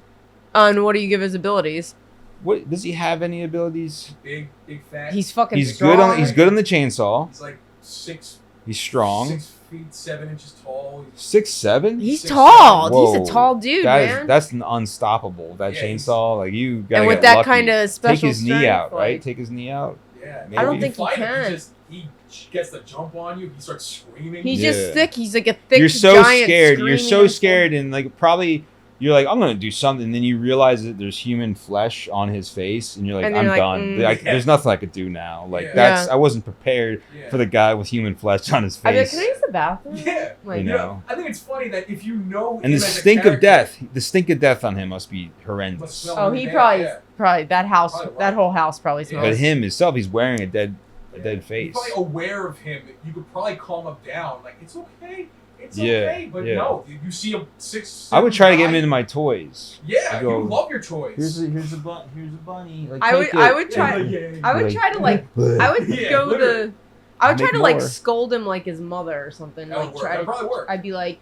And what do you give his abilities? What does he have? Any abilities? Big fat. He's fucking. He's strong. He's good on the chainsaw. He's like 6. He's strong. 6 feet 7 inches tall. 6'7"? He's tall. Whoa. He's a tall dude, man. That's unstoppable. That chainsaw, like you gotta and with get that lucky. kind of special take his strength, knee out, like, right? Take his knee out. Yeah, I don't think he can. He gets the jump on you. He starts screaming. He's just thick. He's like a thick. You're so giant scared. You're so screaming scared, and like probably. You're like, I'm gonna do something, and then you realize that there's human flesh on his face, and you're like, I'm done. There's nothing I could do now. Like I wasn't prepared for the guy with human flesh on his face. I'm like, can I use the bathroom? Yeah, like, you know. I think it's funny that if you know. And the stink of death on him must be horrendous. Oh, he probably that house, that whole house probably smells. But him himself, he's wearing a dead face. You're probably aware of him. You could probably calm him down. Like it's okay. It's okay, but no, you see a 6. I would try to get him into my toys. Yeah, you love your toys. Here's a bunny. Like, I would try to like scold him like his mother or something. That would probably work. I'd be like,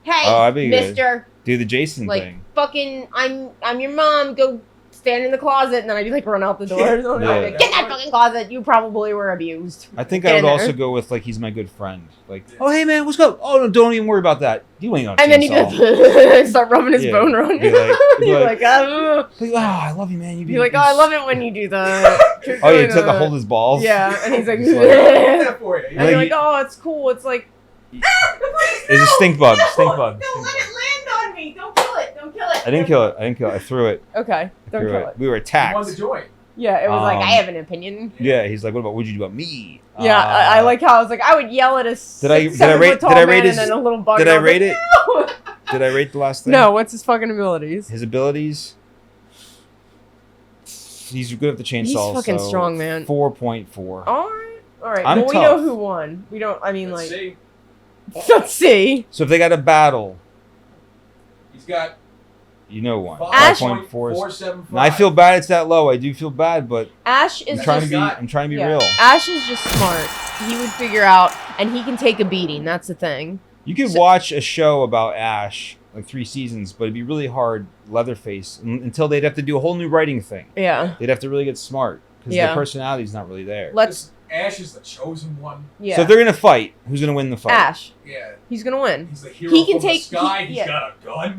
hey, mister. Do the Jason thing. Fucking, I'm your mom. Go stand in the closet, and then I'd be like, run out the door. Get in that fucking closet. You probably were abused. I think I would also go with like, he's my good friend. Like, oh hey man, what's up? Oh no, don't even worry about that. You ain't on. And then he'd like, start rubbing his bone around you. You're like, oh, I love you, man. You're like, oh, I love it when you do that. Oh, you have to hold his balls. Yeah, and he's like, and you're like, oh, it's cool. It's like, it's a stink bug. Stink bug. Don't let it land on me. Don't kill it. Don't kill it. I didn't kill it. I threw it. Okay, don't kill it. We were attacked. You won the joy. Yeah, it was like, I have an opinion. Yeah, he's like, what about, what'd you do about me? Yeah, I like how I was like, I would yell at a 6'7" and then a little bug. Did I rate it? Did I rate the last thing? No, what's his fucking abilities? His abilities? He's good at the chainsaw. He's fucking strong, man. 4.4. All right. Well, we know who won. We don't, I mean, Let's see. Let's see. So if they got a battle. He's got. You know one. Ash. 5.475. Now, I feel bad it's that low. I do feel bad, but Ash is I'm trying to be real. Ash is just smart. He would figure out, and he can take a beating. That's the thing. You could watch a show about Ash, like 3 seasons, but it'd be really hard, Leatherface, until they'd have to do a whole new writing thing. Yeah. They'd have to really get smart, because their personality's not really there. Ash is the chosen one. Yeah. So if they're going to fight, who's going to win the fight? Ash. Yeah. He's going to win. He's the hero from the sky. He's got a gun.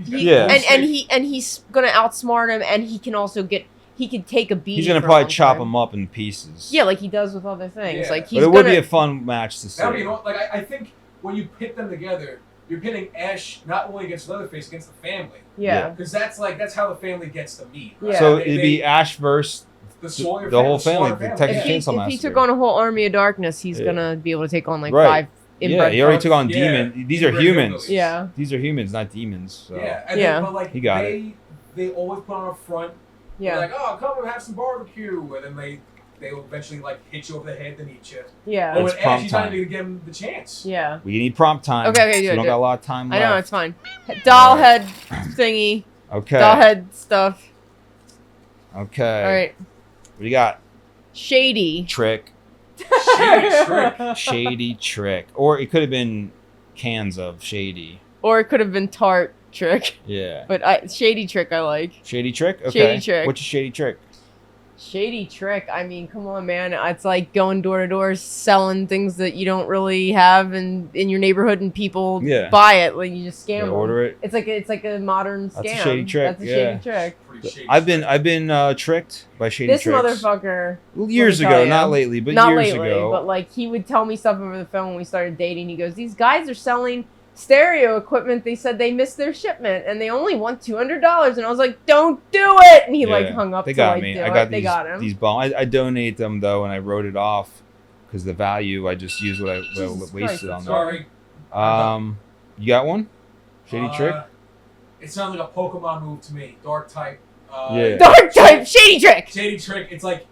And he's going to outsmart him, and he can also he can take a beating. He's going to probably chop him up in pieces. Yeah, like he does with other things. Yeah. Like but it would be a fun match to see. I think when you pit them together, you're pitting Ash not only against Leatherface, against the family. Yeah. Because that's how the family gets to meet. Right? Yeah. So it'd be Ash versus the whole family, the Texas Chainsaw Massacre. If he took on a whole army of darkness, he's gonna be able to take on like 5 inbred. He already took on demons. These are humans. Yeah. These are humans, not demons. So. Yeah. But like, he got it. They always put on a front. Yeah. They're like, oh, come and have some barbecue, and then they will eventually like hit you over the head and eat you. Yeah. It's prompt time. To give him the chance. Yeah. We need prompt time. Okay, so we don't got a lot of time left. I know, it's fine. Doll head thingy. Okay. Doll head stuff. Okay. All right. What do you got? Shady. Trick. Shady trick. Or it could have been cans of shady. Or it could have been tart trick. Yeah. But shady trick I like. Shady trick? Okay. Shady trick. What's a shady trick? Shady trick. I mean, come on, man. It's like going door to door selling things that you don't really have in your neighborhood, and people buy it. Like you just scam them. Order it. It's like a modern scam. That's a shady trick. That's a shady trick. I've been tricked by shady tricks. This motherfucker. Years ago, not lately, but years ago. But like he would tell me stuff over the phone when we started dating. He goes, "These guys are selling stereo equipment. They said they missed their shipment and they only want $200." And I was like, "Don't do it!" And he like hung up. They got me. They got him. These bombs. I donate them though, and I wrote it off because the value. I just used what I wasted on them. Sorry. You got one? Shady trick. It sounds like a Pokemon move to me. Dark type. Dark type shady trick. Shady trick. It's like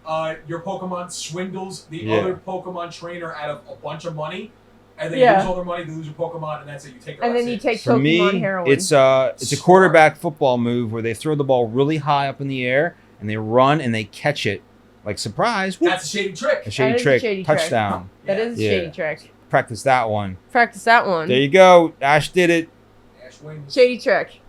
your Pokemon swindles the other Pokemon trainer out of a bunch of money, and then you lose all their money, they lose your Pokemon, and that's it. You take. And then you take For Pokemon me, heroin. it's a quarterback football move where they throw the ball really high up in the air, and they run and they catch it, like surprise. Whoop. That's a shady trick. A shady trick. Touchdown. That is a shady trick. Practice that one. Practice that one. There you go. Ash did it. Ash wins. Shady trick.